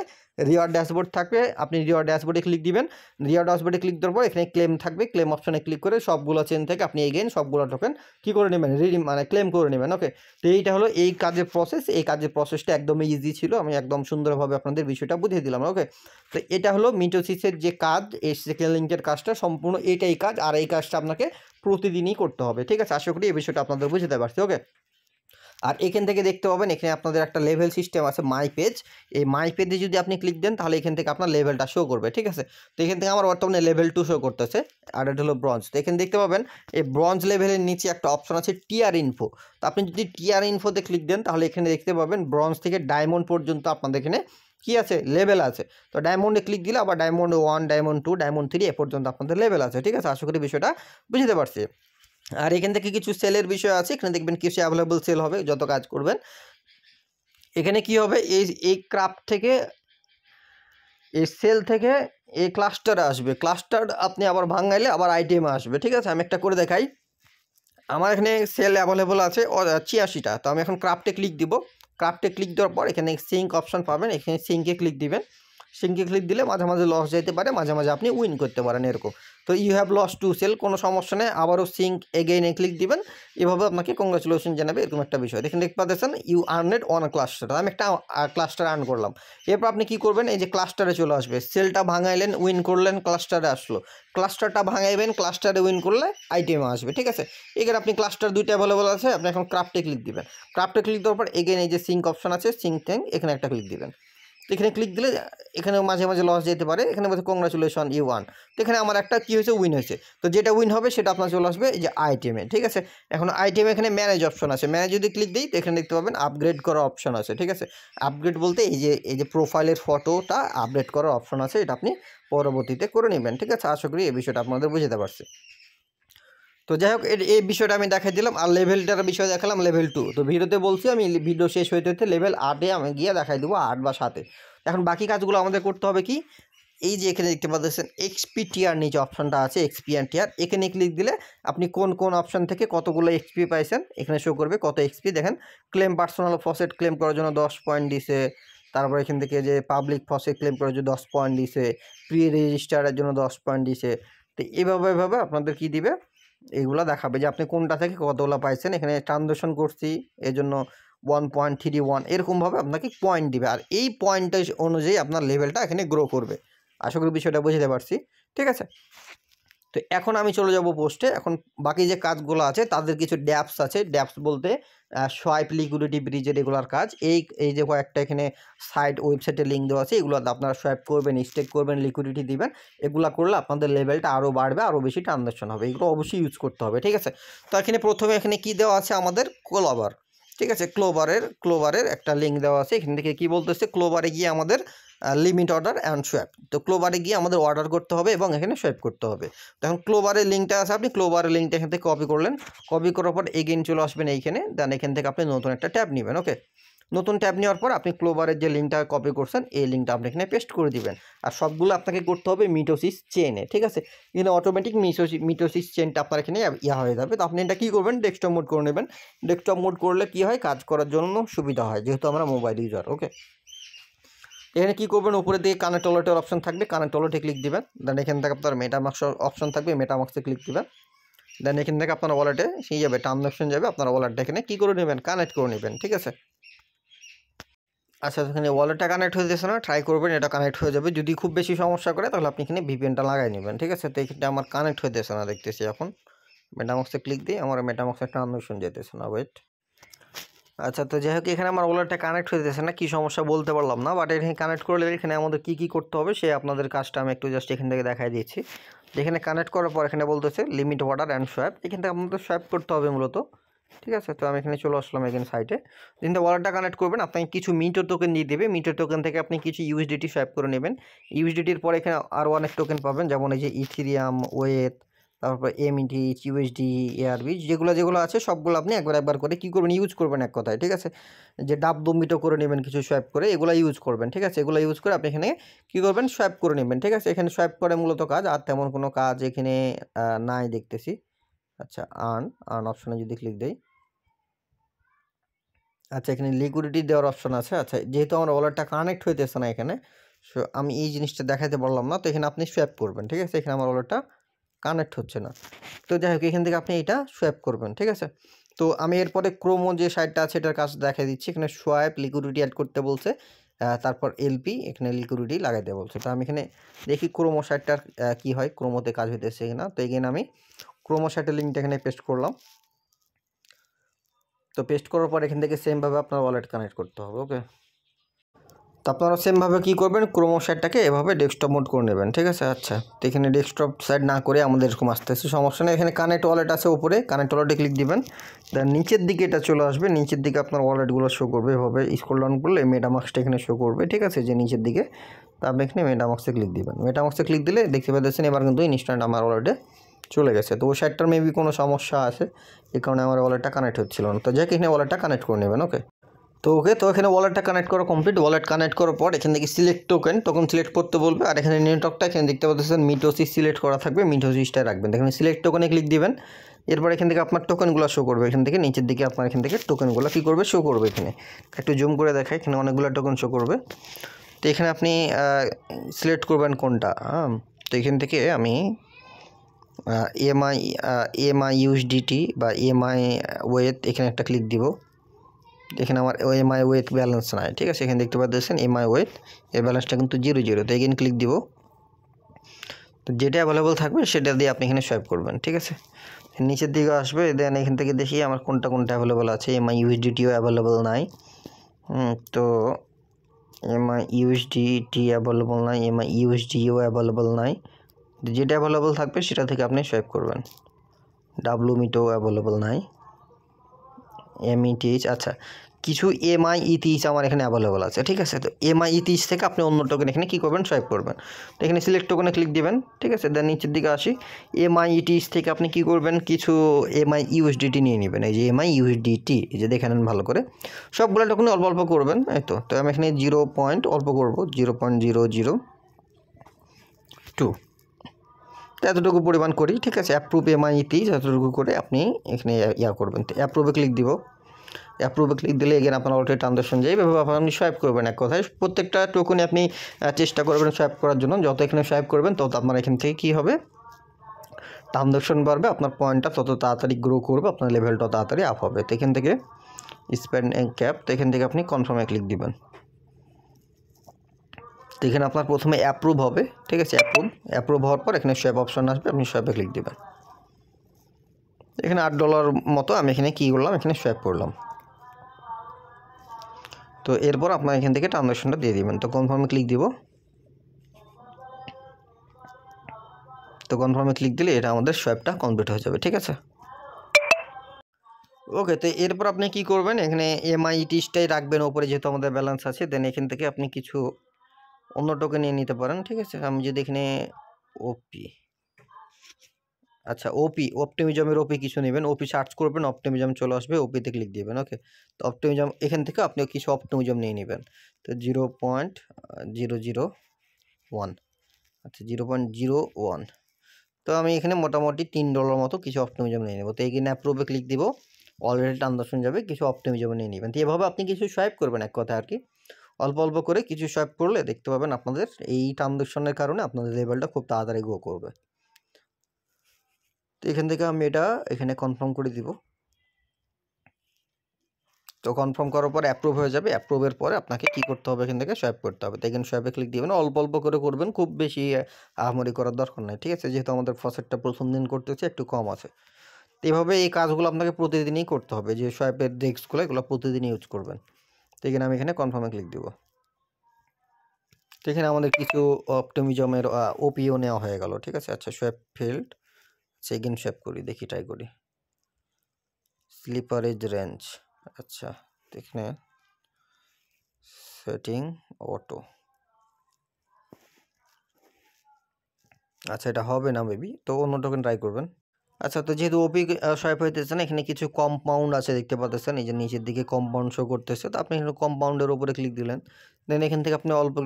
রিওয়ার্ড ড্যাশবোর্ড থাকবে, আপনি রিওয়ার্ড ড্যাশবোর্ডে ক্লিক দিবেন। রিওয়ার্ড ড্যাশবোর্ডে ক্লিক দেওয়ার পর এখানে ক্লেম থাকবে, ক্লেম অপশনে ক্লিক করে সবগুলো চেন থেকে আপনি এগেইন সবগুলো টোকেন কী করে নেবেন, ক্লেম করে নেবেন। ওকে, তো এইটা হলো এই কাজের প্রসেস। এই কাজের প্রসেসটা একদমই ইজি ছিল, আমি একদম সুন্দরভাবে আপনাদের বিষয়টা বুঝিয়ে দিলাম। ওকে, তো এটা হলো মিটোসিসের যে কাজ, এই সেকেন্ড লিঙ্কের কাজটা সম্পূর্ণ এটাই কাজ, আর এই কাজটা আপনাকে প্রতিদিনই করতে হবে। ঠিক আছে, আশা করি এই বিষয়টা আপনাদের বুঝতে পারছি। ওকে, আর এখান থেকে দেখতে পাবেন এখানে আপনাদের একটা লেভেল সিস্টেম আছে, মাই পেজ। এই মাই পেজে যদি আপনি ক্লিক দেন তাহলে এখান থেকে আপনার লেভেলটা শো করবে। ঠিক আছে, তো এখান থেকে আমার বর্তমানে লেভেল 2 শো করতেছে, আর এটা হলো ব্রঞ্জ। তো এখানে দেখতে পাবেন এই ব্রঞ্জ লেভেলের নিচে একটা অপশন আছে টিয়ার ইনফো। তো আপনি যদি টিয়ার ইনফোতে ক্লিক দেন তাহলে এখানে দেখতে পাবেন ব্রঞ্জ থেকে ডায়মন্ড পর্যন্ত আপনাদের এখানে কী আছে, লেভেল আছে। তো ডায়মন্ডে ক্লিক দিলে আবার ডায়মন্ড 1, ডায়মন্ড 2, ডায়মন্ড 3 এ পর্যন্ত আপনাদের লেভেল আছে। ঠিক আছে, আশা করি বিষয়টা বুঝতে পারছি। আর এখান থেকে কিছু সেলের বিষয় আছে, এখানে দেখবেন কিছু অ্যাভেলেবল সেল হবে যত কাজ করবেন। এখানে কি হবে, এই ক্রাফট থেকে, এই সেল থেকে এই ক্লাস্টারে আসবে, ক্লাস্টার আপনি আবার ভাঙাইলে আবার আইটেমে আসবে। ঠিক আছে, আমি একটা করে দেখাই। আমার এখানে সেল অ্যাভেলেবল আছে 86টা। তো আমি এখন ক্রাফটে ক্লিক দিব, ক্রাফটে ক্লিক দেওয়ার পর এখানে সিঙ্ক অপশন পাবেন, এখানে সিঙ্কে ক্লিক দিবেন। সিঙ্কে ক্লিক দিলে মাঝে মাঝে লস যেতে পারে, মাঝে মাঝে আপনি উইন করতে পারেন এরকম। তো ইউ হ্যাভ লস 2 সেল, কোনো সমস্যা নেই, আবারও সিঙ্ক এগেইনে ক্লিক দিবেন। এভাবে আপনাকে কংগ্রাচুলেশন জানাবে, এরকম একটা বিষয়। দেখেন, দেখতে পাচ্ছেন ইউ আর্নেড অন ক্লাস্টার, আমি একটা ক্লাস্টার আর্ন করলাম। এরপর আপনি কী করবেন, এই যে ক্লাস্টারে চলে আসবে, সেলটা ভাঙাইলেন, উইন করলেন, ক্লাস্টারে আসলো, ক্লাস্টারটা ভাঙাইবেন, ক্লাস্টারে উইন করলে আইটেমে আসবে। ঠিক আছে, এখানে আপনি ক্লাস্টার 2টা অ্যাভেলেবল আছে, আপনি এখন ক্রাফটে ক্লিক দিবেন। ক্রাফটে ক্লিক দেওয়ার পর এগেইন এই যে সিঙ্ক অপশন আছে, সিঙ্ক ট্যাঙ্ক, এখানে একটা ক্লিক দিবেন। তো এখানে ক্লিক দিলে এখানে মাঝে মাঝে লস যেতে পারে, এখানে বলছে কংগ্রাচুলেশন ইউ ওয়ান। তো এখানে আমার একটা কী হয়েছে, উইন হয়েছে। তো যেটা উইন হবে সেটা আপনার চলে আসবে এই যে আইটেমে। ঠিক আছে, এখন আইটেমে এখানে ম্যানেজ অপশন আছে, ম্যানেজ যদি ক্লিক দিই তো এখানে দেখতে পাবেন আপগ্রেড করার অপশন আছে। ঠিক আছে, আপগ্রেড বলতে এই যে প্রোফাইলের ফটোটা আপডেট করার অপশন আছে, এটা আপনি পরবর্তীতে করে নেবেন। ঠিক আছে, আশা করি এই বিষয়টা আপনাদের বুঝতে পারছি। তো যাই হোক, এই বিষয়টা আমি দেখাই দিলাম, আর লেভেলটার বিষয় দেখালাম লেভেল 2। তো ভিডিওতে বলছি আমি ভিডিও শেষ হইতে হইতে লেভেল 8-এ আমি গিয়ে দেখাই দেবো, 8 বা 7-এ। এখন বাকি কাজগুলো আমাদের করতে হবে কি, এই যে এখানে দেখতে পাচ্ছেন এক্সপি টিয়ার নিচে অপশনটা আছে, এক্সপি অ্যান্ড টিয়ার, এখানে ক্লিক দিলে আপনি কোন অপশন থেকে কতগুলো এক্সপি পাইছেন এখানে শো করবে, কত এক্সপি। দেখেন, ক্লেম পার্সোনাল ফসেট ক্লেম করার জন্য 10 পয়েন্ট দিছে, তারপর এখান থেকে যে পাবলিক ফসেট ক্লেম করার জন্য 10 পয়েন্ট দিছে, প্রি রেজিস্টারের জন্য 10 পয়েন্ট দিছে। তো এভাবে আপনাদের কি দিবে, এগুলো দেখাবে যে আপনি কোনটা থেকে কতগুলো পাইছেন। এখানে ট্রানজাকশন করছি এই জন্য 1.31, এরকমভাবে আপনাকে পয়েন্ট দিবে, আর এই পয়েন্টটা অনুযায়ী আপনার লেভেলটা এখানে গ্রো করবে। আশা করি বিষয়টা বুঝতে পারছি। ঠিক আছে, তো এখন আমি চলে যাব পোস্টে। এখন বাকি যে কাজগুলো আছে তাদের কিছু ড্যাপস আছে, ড্যাপস বলতে সোয়াইপ, লিকুইডিটি, ব্রিজের এগুলোর কাজ। এই যে কয়েকটা এখানে সাইট ওয়েবসাইটের লিঙ্ক দেওয়া আছে, এগুলোতে আপনারা সোয়াইপ করবেন, স্টেক করবেন, লিকুইডিটি দিবেন। এগুলো করলে আপনাদের লেভেলটা আরও বাড়বে, আরও বেশি ট্রানজাকশন হবে, এগুলো অবশ্যই ইউজ করতে হবে। ঠিক আছে, তো এখানে প্রথমে এখানে কি দেওয়া আছে আমাদের, ক্লোভার। ঠিক আছে, ক্লোভারের একটা লিঙ্ক দেওয়া আছে, এখান থেকে কী বলতেছে, ক্লোভারে গিয়ে আমাদের লিমিট অর্ডার অ্যান্ড সোয়াপ। তো ক্লোভারে গিয়ে আমাদের অর্ডার করতে হবে এবং এখানে সোয়াপ করতে হবে। তখন ক্লোভারের লিঙ্কটা আছে, আপনি ক্লোভারের লিঙ্কটা এখান থেকে কপি করলেন, কপি করার পর এগেইন চলে আসবেন এইখানে, দেন এখান থেকে আপনি নতুন একটা ট্যাব নেবেন। ওকে, নতুন ট্যাব নেওয়ার পর আপনি ক্লোভারের যে লিঙ্কটা কপি করছেন এই লিঙ্কটা আপনি এখানে পেস্ট করে দিবেন। আর সবগুলো আপনাকে করতে হবে মিটোসিস চেনে। ঠিক আছে, এখানে অটোমেটিক মিটোসিস চেনটা আপনার এখানে হয়ে যাবে। তো আপনি এটা কী করবেন, ডেস্কটপ মোড করে নেবেন। ডেস্কটপ মোড করলে কী হয়, কাজ করার জন্য সুবিধা হয়, যেহেতু আমরা মোবাইল ইউজার। ওকে, এখানে কী করবেন, উপরে দিকে কানেক্ট ওয়ালেটের অপশন থাকবে, কানেক্ট ওয়ালেটে ক্লিক দিবেন। দেন এখান থেকে আপনার মেটামাক্স অপশন থাকবে, মেটামাক্সে ক্লিক দিবেন। দেন এখান থেকে আপনার ওয়ালেটে সেই যাবে, ট্রানজাকশন যাবে, আপনার ওয়ালেটটা এখানে কী করে নেবেন, কানেক্ট করে নেবেন। ঠিক আছে, আচ্ছা, এখানে ওয়ালেটটা কানেক্ট হয়ে যাচ্ছে না, ট্রাই করবেন, এটা কানেক্ট হয়ে যাবে। যদি খুব বেশি সমস্যা করে তাহলে আপনি এখানে ভিপিএনটা লাগাই নেবেন। ঠিক আছে, তো এখানে আমার কানেক্ট হয়ে যাচ্ছে না দেখতেছি। এখন মেটামাক্সে ক্লিক দিই, আমার মেটামাক্সে ট্রানজাকশন যেতেছে না, ওয়েট। আচ্ছা, তো যাই হোক এখানে আমার ওয়ালেটটা কানেক্ট হইতেছে না, কি সমস্যা বলতে পারলাম না, বাট এখানে কানেক্ট করলে এখানে আমাদের কি করতে হবে সে আপনাদের কাজটা আমি একটু জাস্ট এখান থেকে দেখাই দিচ্ছি। এখানে কানেক্ট করার পর এখানে বলতেছে লিমিট অর্ডার অ্যান্ড সোয়াপ, এখান থেকে আপনাদের সোয়াপ করতে হবে মূলত। ঠিক আছে, তো আমি এখানে চলে আসলাম এখানে সাইটে। যেখানে ওয়ালেটটা কানেক্ট করবেন আপনাকে কিছু মিটো টোকেন দিয়ে দেবে, মিটো টোকেন থেকে আপনি কিছু ইউএসডিটি সোয়াপ করে নেবেন। ইউএসডিটির পরে এখানে আরও অনেক টোকেন পাবেন, যেমন এই যে ইথিরিয়াম, ওয়েট, তারপর এমইটি, ইউএসডি, এআরবি, যেগুলো আছে সবগুলো আপনি একবার করে কী করবেন, ইউজ করবেন এক কথায়। ঠিক আছে, যে ডাব মিটো করে নেবেন কিছু সোয়াপ করে, এগুলো ইউজ করবেন। ঠিক আছে, এগুলো ইউজ করে আপনি এখানে কী করবেন, সোয়াপ করে নেবেন। ঠিক আছে, এখানে সোয়াপ করে মূলত কাজ, আর তেমন কোনো কাজ এখানে নাই দেখতেছি। আচ্ছা, আর্ন অপশনে যদি ক্লিক দেই, আচ্ছা এখানে লিকুইডিটি দেওয়ার অপশন আছে। আচ্ছা, যেহেতু আমার ওয়ালেটটা কানেক্ট হইতেছে না এখানে, সো আমি এই জিনিসটা দেখাতে পারলাম না, তো এখানে আপনি সোয়াপ করবেন। ঠিক আছে, এখানে আমার ওয়ালেটটা কানেক্ট হচ্ছে না, তো যাই হোক এখান থেকে আপনি এটা সোয়াপ করবেন। ঠিক আছে, তো আমি এরপরে ক্রোমো যে সাইটটা আছে এটার কাজ দেখাই দিচ্ছি। এখানে সোয়াপ লিকুইডিটি অ্যাড করতে বলছে, তারপর এলপি এখানে লিকুইডিটি লাগাইতে বলছে। তো আমি এখানে দেখি ক্রোমো সাইটটার কী হয়, ক্রোমোতে কাজ হইতেছে কিনা। তো এখানে আমি ক্রোমো সাইটের লিঙ্কটা এখানে পেস্ট করলাম। তো পেস্ট করার পর এখান থেকে সেমভাবে আপনার ওয়ালেট কানেক্ট করতে হবে। ওকে, তো আপনারা সেমভাবে কী করবেন, ক্রোমো সাইটটাকে এভাবে ডেস্কটপ মোড করে নেবেন। ঠিক আছে, আচ্ছা তো এখানে ডেস্কটপ সাইট না করে আমাদের এরকম আসতেছে, সমস্যা নেই। এখানে কানেক্ট ওয়ালেট আছে উপরে, কানেক্ট ওয়ালেটে ক্লিক দিবেন, দেন নিচের দিকে এটা চলে আসবে, নিচের দিকে আপনার ওয়ালেটগুলো শো করবে। এভাবে স্ক্রল ডাউন করলে মেটামাক্সটা এখানে শো করবে। ঠিক আছে, যে নিচের দিকে, তো আপনি এখানে মেটামাক্সে ক্লিক দিবেন। মেটামাক্সে ক্লিক দিলে দেখতে পাচ্ছেন এবার কিন্তু ইনস্ট্যান্ট আমার ওয়ালেটে চলে গেছে। তো ওই সাইটটার মেবি কোনো সমস্যা আছে, এই কারণে আমার ওয়ালেটটা কানেক্ট হচ্ছিল না। তো যাই এখানে ওয়ালেটটা কানেক্ট করে নেবেন। ওকে, তো এখানে ওয়ালেটটা কানেক্ট করা কমপ্লিট। ওয়ালেট কানেক্ট করার পর এখান থেকে সিলেক্ট টোকেন সিলেক্ট করতে বলবে, আর এখানে নেটওয়ার্কটা এখানে দেখতে পাচ্ছেন মিটোসিস সিলেক্ট করা থাকবে, মিটোসিসটা রাখবেন। এখানে সিলেক্ট টোকেনে ক্লিক দিবেন, এরপর এখান থেকে আপনার টোকেনগুলো শো করবে। এখান থেকে নিচের দিকে আপনার এখান থেকে টোকেনগুলো কী করবে, শো করবে। এখানে একটু জুম করে দেখায়, এখানে অনেকগুলো টোকেন শো করবে। তো এখানে আপনি সিলেক্ট করবেন কোনটা। তো এখান থেকে আমি এমআই ইউএসডিটি বা এমআই ওয়েট এখানে একটা ক্লিক দিব। এখানে আমার এমআই ওয়েট ব্যালেন্স নাই। ঠিক আছে, এখানে দেখতে পাচ্ছেন এমআই ওয়েট, এর ব্যালেন্সটা কিন্তু 0 তো এখানে ক্লিক দিব। তো যেটা অ্যাভেলেবল থাকবে সেটা দিয়ে আপনি এখানে সোয়াইপ করবেন। ঠিক আছে, নিচের দিকে আসবে, দেন এখান থেকে দেখি আমার কোনটা অ্যাভেলেবল আছে। এমআই ইউএসডিটিও অ্যাভেলেবল নাই। তো এমআই ইউএসডিটি অ্যাভেলেবল নাই, এমআই ইউএসডিও অ্যাভেলেবল নাই। যেটা অ্যাভেলেবল থাকবে সেটা থেকে আপনি সোয়াইপ করবেন। ডাব্লু মিটো অ্যাভেলেবল নাই। এমইটিএইচ, আচ্ছা কিছু এমআই ইটিএইচ আমার এখানে অ্যাভেলেবল আছে। ঠিক আছে, তো এমআই ইটিএইচ থেকে আপনি অন্য টোকেন এখানে কী করবেন, সোয়াইপ করবেন। তো এখানে সিলেক্ট টোকেনে ক্লিক দিবেন। ঠিক আছে, দেন নিচের দিকে আসি, এমআই ইটিএইচ থেকে আপনি কী করবেন, কিছু এমআই ইউএসডিটি নিয়ে নেবেন। এই যে এমআই ইউএসডিটি, এই যে দেখে নেন ভালো করে, সবগুলো টোকেন অল্প অল্প করবেন। এই তো আমি এখানে 0 পয়েন্ট অল্প করবো, 0.002, তো এতটুকু পরিমাণ করি। ঠিক আছে, অ্যাপ্রুভ এমআই ইটিএইচ এতটুকু করে আপনি এখানে করবেন। তো অ্যাপ্রুভে ক্লিক দিব। অ্যাপ্রুভে ক্লিক দিলে এগেন আপনার অলরেডি ট্রানজাকশন যাই, এভাবে আপনি সোয়াইপ করবেন। এক কথায় প্রত্যেকটা টোকনে আপনি চেষ্টা করবেন সোয়াইপ করার জন্য। যত এখানে সোয়াইপ করবেন তত আপনার এখান থেকে কী হবে, ট্রানজাকশন বাড়বে, আপনার পয়েন্টটা তত তাড়াতাড়ি গ্রো করবে, আপনার লেভেলটা তাড়াতাড়ি আপ হবে। তো এখান থেকে স্পেন্ড ক্যাপ, তো এখান থেকে আপনি কনফার্মে ক্লিক দিবেন। তো এখানে আপনার প্রথমে অ্যাপ্রুভ হবে। ঠিক আছে, অ্যাপ্রুভ হওয়ার পর এখানে সোয়াইপ অপশন আসবে, আপনি সোয়াইপে ক্লিক দেবেন। এখানে $8 মতো আমি এখানে কী করলাম, এখানে সোয়াইপ করলাম। তো এরপর আপনার এখান থেকে ট্রানজাকশনটা দিয়ে দিবেন। তো কনফার্মে ক্লিক দিব। তো কনফার্মে ক্লিক দিলে এটা আমাদের সোয়াইপটা কমপ্লিট হয়ে যাবে। ঠিক আছে, ওকে। তো এরপর আপনি কি করবেন, এখানে এমআই টিসটাই রাখবেন ওপরে, যেহেতু আমাদের ব্যালেন্স আছে। দেন এখান থেকে আপনি কিছু অন্য টোকেন নিয়ে নিতে পারেন। ঠিক আছে, আমি যদি এখানে ওপি, আচ্ছা অপটিমিজমের ওপি কিছু নেবেন, ওপি সার্চ করবেন, অপটিমিজম চলে আসবে, ওপিতে ক্লিক দিবেন। ওকে, তো অপটিমিজম এখান থেকে আপনি কিছু অপটিমিজম নিয়ে নেবেন। তো 0.001, আচ্ছা 0.01, তো আমি এখানে মোটামুটি $3 মতো কিছু অপটিমিজম নিয়ে নেব। তো এখানে অ্যাপ্রুভে ক্লিক দিব, অলরেডি ট্রানজাকশন যাবে, কিছু অপটিমিজম নিয়ে নেবেন। তো এভাবে আপনি কিছু সোয়াইপ করবেন, এক কথা আর কি, অল্প অল্প করে কিছু সোয়াইপ করলে দেখতে পাবেন আপনাদের এই ট্রানজাকশনের কারণে আপনাদের লেভেলটা খুব তাড়াতাড়ি গ্রো করবে। তো এখান থেকে আমি এটা এখানে কনফার্ম করে দিব। তো কনফার্ম করার পর অ্যাপ্রুভ হয়ে যাবে। অ্যাপ্রুভের পরে আপনাকে কি করতে হবে, এখান থেকে সোয়াইপ করতে হবে। তো এখানে সোয়াইপে ক্লিক দিবেন, অল্প অল্প করে করবেন, খুব বেশি আহামরি করার দরকার নাই। ঠিক আছে, যেহেতু আমাদের ফসেটটা প্রথম দিন করতেছে একটু কম আছে। তো এভাবে এই কাজগুলো আপনাকে প্রতিদিনই করতে হবে, যে সোয়াইপের ডেস্কগুলো এগুলো প্রতিদিন ইউজ করবেন। তো এখানে আমি এখানে কনফার্মে ক্লিক দেবো। তো এখানে আমাদের কিছু অপটিমিজমের ওপিও নেওয়া হয়ে গেল, ঠিক আছে। আচ্ছা সোয়াইপ ফিল্ড, সেকেন্ড সোয়াইপ করি, দেখি ট্রাই করি। স্লিপারেজ রেঞ্জ, আচ্ছা এখানে সেটিং অটো, আচ্ছা এটা হবে না মেবি, তো অন্য টোকেন ট্রাই করবেন। আচ্ছা তো যেহেতু ওপি সোয়াইপ হইতেছে না, এখানে কিছু কম্পাউন্ড আছে দেখতে পাচ্ছেন, এই যে নিচের দিকে কম্পাউন্ড শো করতেছে। তো আপনি এখানে কম্পাউন্ডের উপরে ক্লিক দিলেন, দেন এখান থেকে আপনি অল্প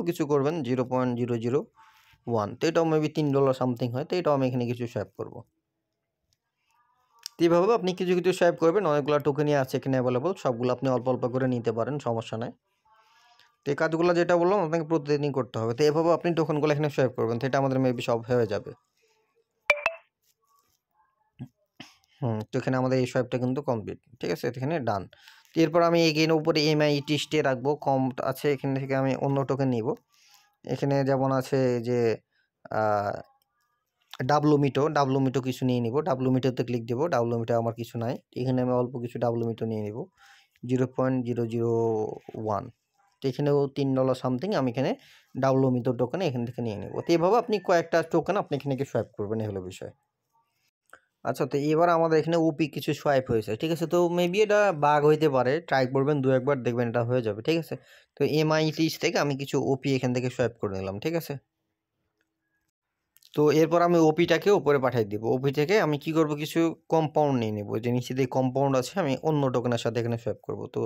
কিছু করবেন, 0.001। তো এটাও মেবি $3 সামথিং হয়, তো এটাও আমি এখানে কিছু সোয়াইপ করবো। তো এইভাবে আপনি কিছু কিছু সোয়াইপ করবেন, অনেকগুলো টোকেনই আছে এখানে অ্যাভেলেবল, সবগুলো আপনি অল্প অল্প করে নিতে পারেন, সমস্যা নাই। তো এই কাজগুলো যেটা বললাম আপনাকে প্রতিদিনই করতে হবে। তো এভাবে আপনি টোকেনগুলো এখানে সোয়াইপ করবেন, তো এটা আমাদের মেবি সব হয়ে যাবে। তো এখানে আমাদের এই সোয়াইপটা কিন্তু কমপ্লিট, ঠিক আছে, এখানে ডান। তো এরপর আমি এগেইন উপরে MIT স্টে রাখবো, কম আছে এখান থেকে আমি অন্য টোকেন নিব। এখানে যেমন আছে যে ডাব্লুমিটো কিছু নিয়ে নিব, ডাব্লুমিটোতে ক্লিক দেবো। ডাব্লুমিটো আমার কিছু নাই, এখানে আমি অল্প কিছু ডাব্লুমিটো নিয়ে নিব, 0.001। তো এখানেও $3 সামথিং আমি এখানে ডাব্লুমিটো টোকেন এখান থেকে নিয়ে নেব। তো এভাবে আপনি কয়েকটা টোকেন আপনি এখানে সোয়াইপ করবেন, এই হলো বিষয়। আচ্ছা তো এবার আমাদের এখানে ওপি কিছু সোয়াইপ হয়েছে, ঠিক আছে। তো মেবি এটা বাগ হইতে পারে, ট্রাই করবেন 2-1 বার, দেখবেন এটা হয়ে যাবে, ঠিক আছে। তো MIT থেকে আমি কিছু ওপি এখান থেকে সোয়াইপ করে নিলাম, ঠিক আছে। তো এরপর আমি ওপিটাকে উপরে পাঠিয়ে দিব। ওপি থেকে আমি কি করব, কিছু কম্পাউন্ড নিয়ে নেব, যে নিচে দিয়ে কম্পাউন্ড আছে আমি অন্য টোকেনের সাথে এখানে সোয়াইপ করব। তো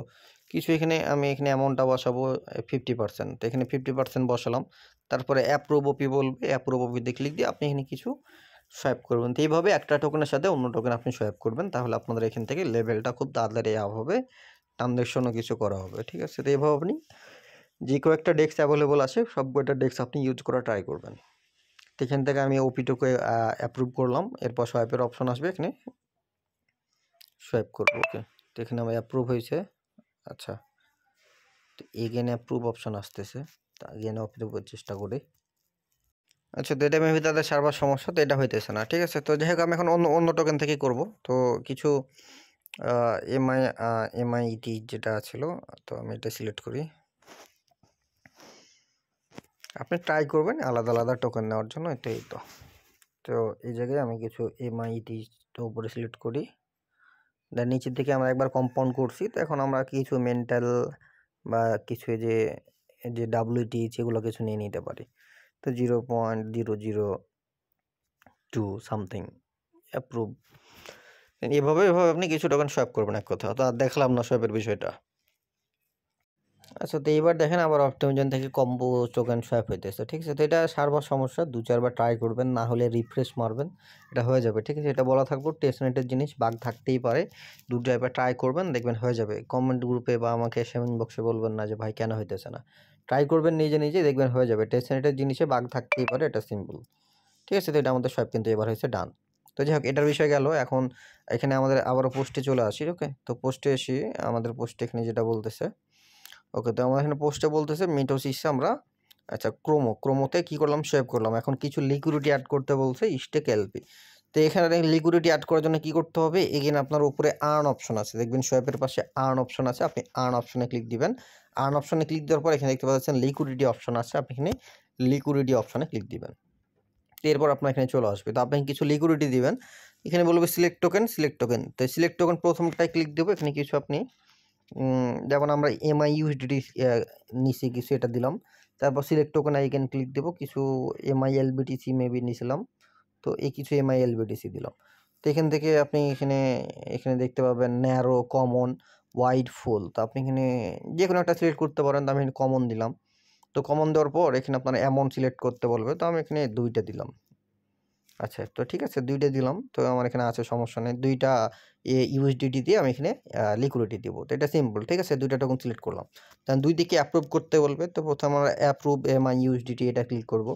কিছু আমি এখানে অ্যামাউন্টটা বসাবো 50%। তো এখানে 50% বসালাম, তারপরে অ্যাপ্রুভ ওপি বলবে, অ্যাপ্রুভ ওপিতে ক্লিক দিয়ে আপনি এখানে কিছু সোয়াইপ করবেন। তো এইভাবে একটা টোকেনের সাথে অন্য টোকেন আপনি সোয়াইপ করবেন, তাহলে আপনাদের এখান থেকে লেভেলটা খুব তাড়াতাড়ি আপ হবে, ট্রানজ্যাকশনও কিছু করা হবে, ঠিক আছে। তো এইভাবে আপনি যে কয়েকটা ডেস্ক অ্যাভেলেবল আছে সব কয়টা ডেস্ক আপনি ইউজ করা ট্রাই করবেন। তো এখান থেকে আমি ওপিটোকে অ্যাপ্রুভ করলাম, এরপর সোয়াইপের অপশন আসবে, এখানে সোয়াইপ করবো। ওকে, তো এখানে আমার অ্যাপ্রুভ হয়েছে। আচ্ছা তো এগেন অ্যাপ্রুভ অপশন আসতেছে, তো এগেন অ্যাপ্রুভের চেষ্টা করি। আচ্ছা তো এটা মেবি তাদের সার্ভার সমস্যা, তো এটা হইতেছে না, ঠিক আছে। তো যাই হোক আমি এখন অন্য টোকেন থেকে করব। তো কিছু MIT যেটা ছিল, তো আমি এটা সিলেক্ট করি। আপনি ট্রাই করবেন আলাদা আলাদা টোকেন নেওয়ার জন্য, এই তো। তো এই জায়গায় আমি কিছু MIT উপরে সিলেক্ট করি, দেন নিচের দিকে আমরা একবার কম্পাউন্ড করছি। তো এখন আমরা কিছু মেন্টাল বা কিছু যে যে WT সেগুলো কিছু নিয়ে নিতে পারি। তো 0.002 সামথিং অ্যাপ্রুভ। এভাবে আপনি কিছু টোকেন সোয়াইপ করবেন, এক কথা। তো আর দেখলাম না সোয়াইপের বিষয়টা। আচ্ছা তো এইবার দেখেন আবার অপটিমিজন থেকে কম্বো টোকেন সোয়াইপ হইতেছে, ঠিক আছে। তো এটা সার্ভার সমস্যা, 2-4 বার ট্রাই করবেন, না হলে রিফ্রেশ মারবেন, এটা হয়ে যাবে, ঠিক আছে। এটা বলা থাকবো টেস্টনেটের জিনিস, বাগ থাকতেই পারে, 2-4 বার ট্রাই করবেন, দেখবেন হয়ে যাবে। কমেন্ট গ্রুপে বা আমাকে সেভেন বক্সে বলবেন না যে ভাই কেন হইতেছে না, ট্রাই করবেন নিজে নিজে, দেখবেন হয়ে যাবে। টেস্টনেটের জিনিসে বাগ থাকতেই পারে, এটা সিম্পল, ঠিক আছে। তো এটা আমাদের সোয়াইপ কিন্তু এবার হয়েছে ডান। তো যাই হোক এটার বিষয় গেল। এখন এখানে আমাদের আবারও পোস্টে চলে আসি। ওকে, তো পোস্টে এসে আমাদের পোস্টে এখানে যেটা বলতেছে, ওকে, তো আমার এখানে পোস্টে বলতেছে মিটোসিসে আমরা, আচ্ছা ক্রোমোতে কি করলাম, সেভ করলাম। এখন কিছু লিকুইডিটি অ্যাড করতে বলছে, স্টেক এলপি। তো এখানে লিকুইডিটি অ্যাড করার জন্য কি করতে হবে, এগেন আপনার উপরে আর্ন অপশন আছে, দেখবেন সোয়াইপের পাশে আর্ন অপশন আছে, আপনি আর্ন অপশনে ক্লিক দিবেন। আর্ন অপশনে ক্লিক দেওয়ার পর এখানে দেখতে পাচ্ছেন লিকুইডিটি অপশন আছে, আপনি এখানে লিকুইডিটি অপশনে ক্লিক দিবেন। এরপর আপনার এখানে চলে আসবে, তো আপনি কিছু লিকুইডিটি দিবেন। এখানে বলবে সিলেক্ট টোকেন। তো সিলেক্ট টোকেন প্রথমটায় ক্লিক দেবো, এখানে কিছু আপনি যেমন আমরা MIUSDT নিচে কিছু এটা দিলাম, তারপর সিলেক্ট টোকেন আইকন ক্লিক দেবো, কিছু MILBTC মেবি নিয়েছিলাম, তো এই কিছু MILBTC দিলাম। তো এখান থেকে আপনি এখানে দেখতে পাবেন ন্যারো, কমন, ওয়াইড, ফুল। তো আপনি এখানে যে কোনো একটা সিলেক্ট করতে পারেন, তো আমি এখানে কমন দিলাম। তো কমন দেওয়ার পর এখানে আপনার অ্যামাউন্ট সিলেক্ট করতে বলবে, তো আমি এখানে 2টা দিলাম। আচ্ছা তো ঠিক আছে, 2টা দিলাম, তো আমার এখানে আছে, সমস্যা নেই। 2টা ইউএসডিটি দিয়ে আমি এখানে লিকুইডিটি দিব, তো এটা সিম্পল, ঠিক আছে। 2টা টোকেন সিলেক্ট করলাম, তখন 2 দিকে অ্যাপ্রুভ করতে বলবে। তো প্রথমে আমরা অ্যাপ্রুভ MIUSDT এটা ক্লিক করব।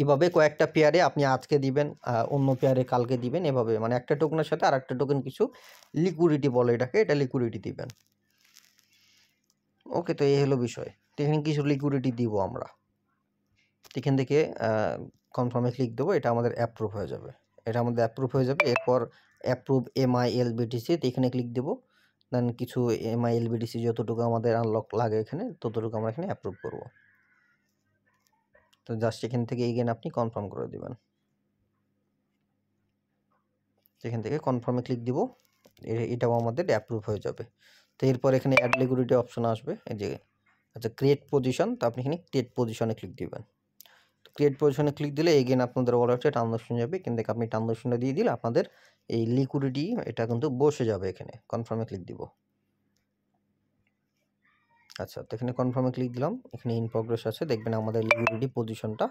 এভাবে কয়েকটা পেয়ারে আপনি আজকে দিবেন, অন্য পেয়ারে কালকে দিবেন, এভাবে মানে একটা টোকেনের সাথে আর একটা টোকেন কিছু লিকুইডিটি বলে এটাকে, এটা লিকুইডিটি দিবেন। ওকে, তো এই হলো বিষয়। তো এখানে কিছু লিকুইডিটি দিব আমরা, এখান থেকে কনফার্মে ক্লিক দেবো, এটা আমাদের অ্যাপ্রুভ হয়ে যাবে, এটা আমাদের অ্যাপ্রুভ হয়ে যাবে। এরপর অ্যাপ্রুভ MILBTC, তো এখানে ক্লিক দেবো। দেন কিছু MILBTC যতটুকু আমাদের আনলক লাগে এখানে ততটুকু আমরা এখানে অ্যাপ্রুভ করব। তো জাস্ট এখান থেকে এগেন আপনি কনফার্ম করে দেবেন। এখান থেকে কনফার্মে ক্লিক দিব, এটাও আমাদের অ্যাপ্রুভ হয়ে যাবে। তো এরপর এখানে অ্যাড লিকুইডিটি অপশন আসবে, এই যে আচ্ছা ক্রিয়েট পজিশন, তো আপনি এখানে ক্রিয়েট পজিশনে ক্লিক দিবেন। ক্রিয়েট পজিশনে ক্লিক দিলে এগেন আপনাদের ওয়ালেটে ট্রানজাকশন যাবে, কিন্তু আপনি ট্রানজাকশনটা দিয়ে দিলে আপনাদের এই লিকুইডিটি এটা কিন্তু বসে যাবে। এখানে কনফার্মে ক্লিক দিব। আচ্ছা, তো এখানে কনফার্মে ক্লিক দিলাম, এখানে ইন প্রগ্রেস আছে, দেখবেন আমাদের লিকুইডিটি পজিশনটা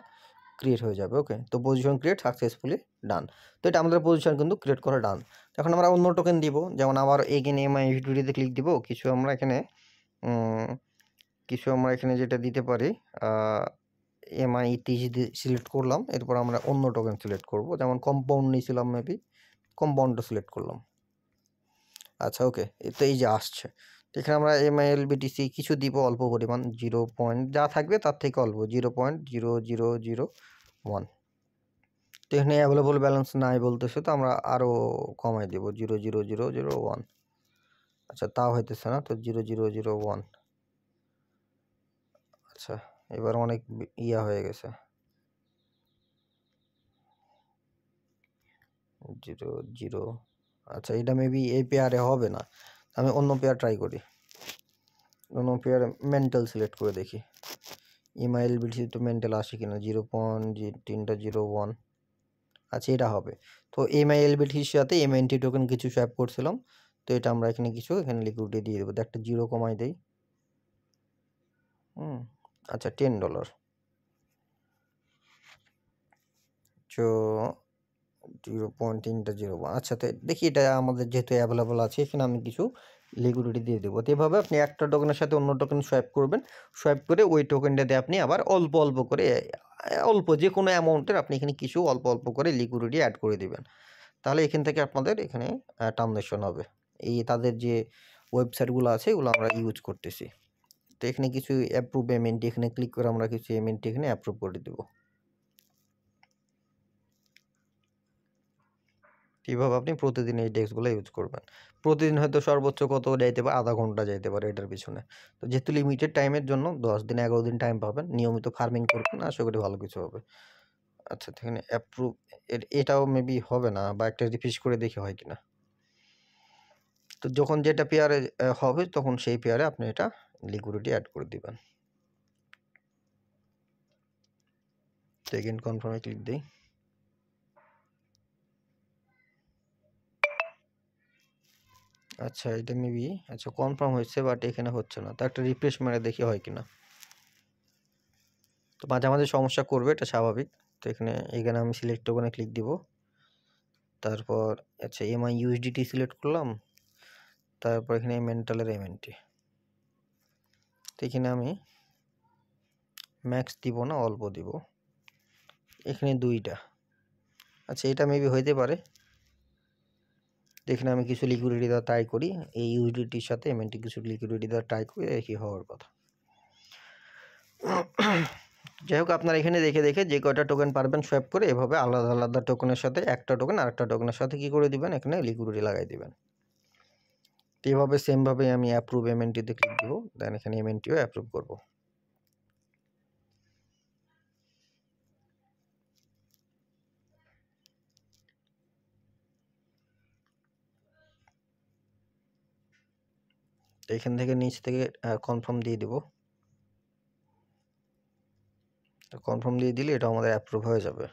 ক্রিয়েট হয়ে যাবে। ওকে, তো পজিশন ক্রিয়েট সাকসেসফুলি ডান। তো এটা আমাদের পজিশন কিন্তু ক্রিয়েট করা ডান। এখন আমরা অন্য টোকেন দিব, যেমন আবার এগেন MIUSDT ক্লিক দিব। কিছু আমরা এখানে যেটা দিতে পারি, MITG সিলেক্ট করলাম, এরপর আমরা অন্য টোকেন সিলেক্ট করব, যেমন কম্পাউন্ড নিয়েছিলাম, মেবি কম্পাউন্ডটা সিলেক্ট করলাম। আচ্ছা ওকে, তো এই যে আসছে, এখানে আমরা MILBTC কিছু দিব অল্প পরিমাণ, 0 পয়েন্ট যা থাকবে তার থেকে অল্প, 0.0001। তো এখানে অ্যাভেলেবল ব্যালেন্স নাই বলতেছে, তো আমরা আরও কমাই দেব, 0.0001। আচ্ছা তাও হইতেছে না, তো 0.001। আচ্ছা এবার অনেক ইয়া হয়ে গেছে, 0.0। আচ্ছা এটা মেবি এই পেয়ারে হবে না, আমি অন্য পেয়ার ট্রাই করি। অন্য পেয়ার মেন্টাল সিলেক্ট করে দেখি, MILBTC তো মেন্টাল আসে কিনা, 0.01। আচ্ছা এটা হবে। তো MILBTCর সাথে MNT টোকেন কিছু সোয়াপ করছিলাম, তো এটা আমরা এখানে কিছু এখানে লিকুইডিটি দিয়ে দেবো, একটা 0 কমাই দেই। আচ্ছা $10। তো 0.301। আচ্ছা তো দেখি এটা আমাদের যেহেতু অ্যাভেলেবল আছে, এখানে আমি কিছু লিকুইডিটি দিয়ে দেবো। তো এভাবে আপনি একটা টোকেনের সাথে অন্য টোকেন সোয়াপ করবেন, সোয়াপ করে ওই টোকেনটাতে আপনি আবার অল্প অল্প করে, অল্প যে কোনো অ্যামাউন্টের আপনি এখানে কিছু অল্প অল্প করে লিকুইডিটি অ্যাড করে দিবেন। তাহলে এখান থেকে আপনাদের এখানে ট্রানজাকশন হবে। এই তাদের যে ওয়েবসাইটগুলো আছে এগুলো আমরা ইউজ করতেছি। তো এখানে কিছু অ্যাপ্রুভ এমএনটি, এখানে ক্লিক করে আমরা কিছু এমএনটি এখানে অ্যাপ্রুভ করে দেবো। এইভাবে আপনি প্রতিদিন এই ডেস্কগুলো ইউজ করবেন। প্রতিদিন হয়তো সর্বোচ্চ কত যাইতে পারে, আধা ঘন্টা যাইতে পারে এটার পিছনে। তো যেহেতু লিমিটেড টাইমের জন্য 10 দিন 11 দিন টাইম পাবেন, নিয়মিত ফার্মিং করবেন, আশা করি ভালো কিছু হবে। আচ্ছা তো এখানে অ্যাপ্রুভ, এটাও মেবি হবে না, বা একটা রিফ্রেশ করে দেখি হয় কিনা। তো যখন যেটা পেয়ারে হবে তখন সেই পেয়ারে আপনি এটা লিকুইডিটি অ্যাড করে দিবেন। তো এগেন কনফার্মে ক্লিক দিই। আচ্ছা এটা মেবি আচ্ছা কনফার্ম হয়েছে, বাট এখানে হচ্ছে না, তো একটা রিফ্রেশ মেরে দেখি হয় কিনা। তো মাঝে মাঝে সমস্যা করবে, এটা স্বাভাবিক। তো এখানে আমি সিলেক্ট টোকেনে ক্লিক দিব, তারপর আচ্ছা MIUSDT সিলেক্ট করলাম, তারপর এখানে মেন্টালের MNT। তো এখানে আমি ম্যাক্স দিব না, অল্প দিব, এখানে 2টা। আচ্ছা এটা মেবি হইতে পারে। এখানে আমি কিছু লিকুইডিটি দেওয়া ট্রাই করি, এই ইউডিটির সাথে MNT কিছু লিকুইডিটি দেওয়া ট্রাই করি, একই হওয়ার কথা। যাই হোক, আপনারা এখানে দেখে দেখে যে কয়টা টোকেন পারবেন সোয়াপ করে, এভাবে আলাদা আলাদা টোকেনের সাথে একটা টোকেন আরেকটা টোকেনের সাথে কি করে দিবেন, এখানে লিকুইডিটি লাগাই দিবেন। তো এভাবে সেমভাবে আমি অ্যাপ্রুভ MNTতে ক্লিক দিব, দেন এখানে MNTও অ্যাপ্রুভ করব। তো এখান থেকে নিচ থেকে কনফার্ম দিয়ে দিব। তো কনফার্ম দিয়ে দিলে এটা আমাদের অ্যাপ্রুভ হয়ে যাবে।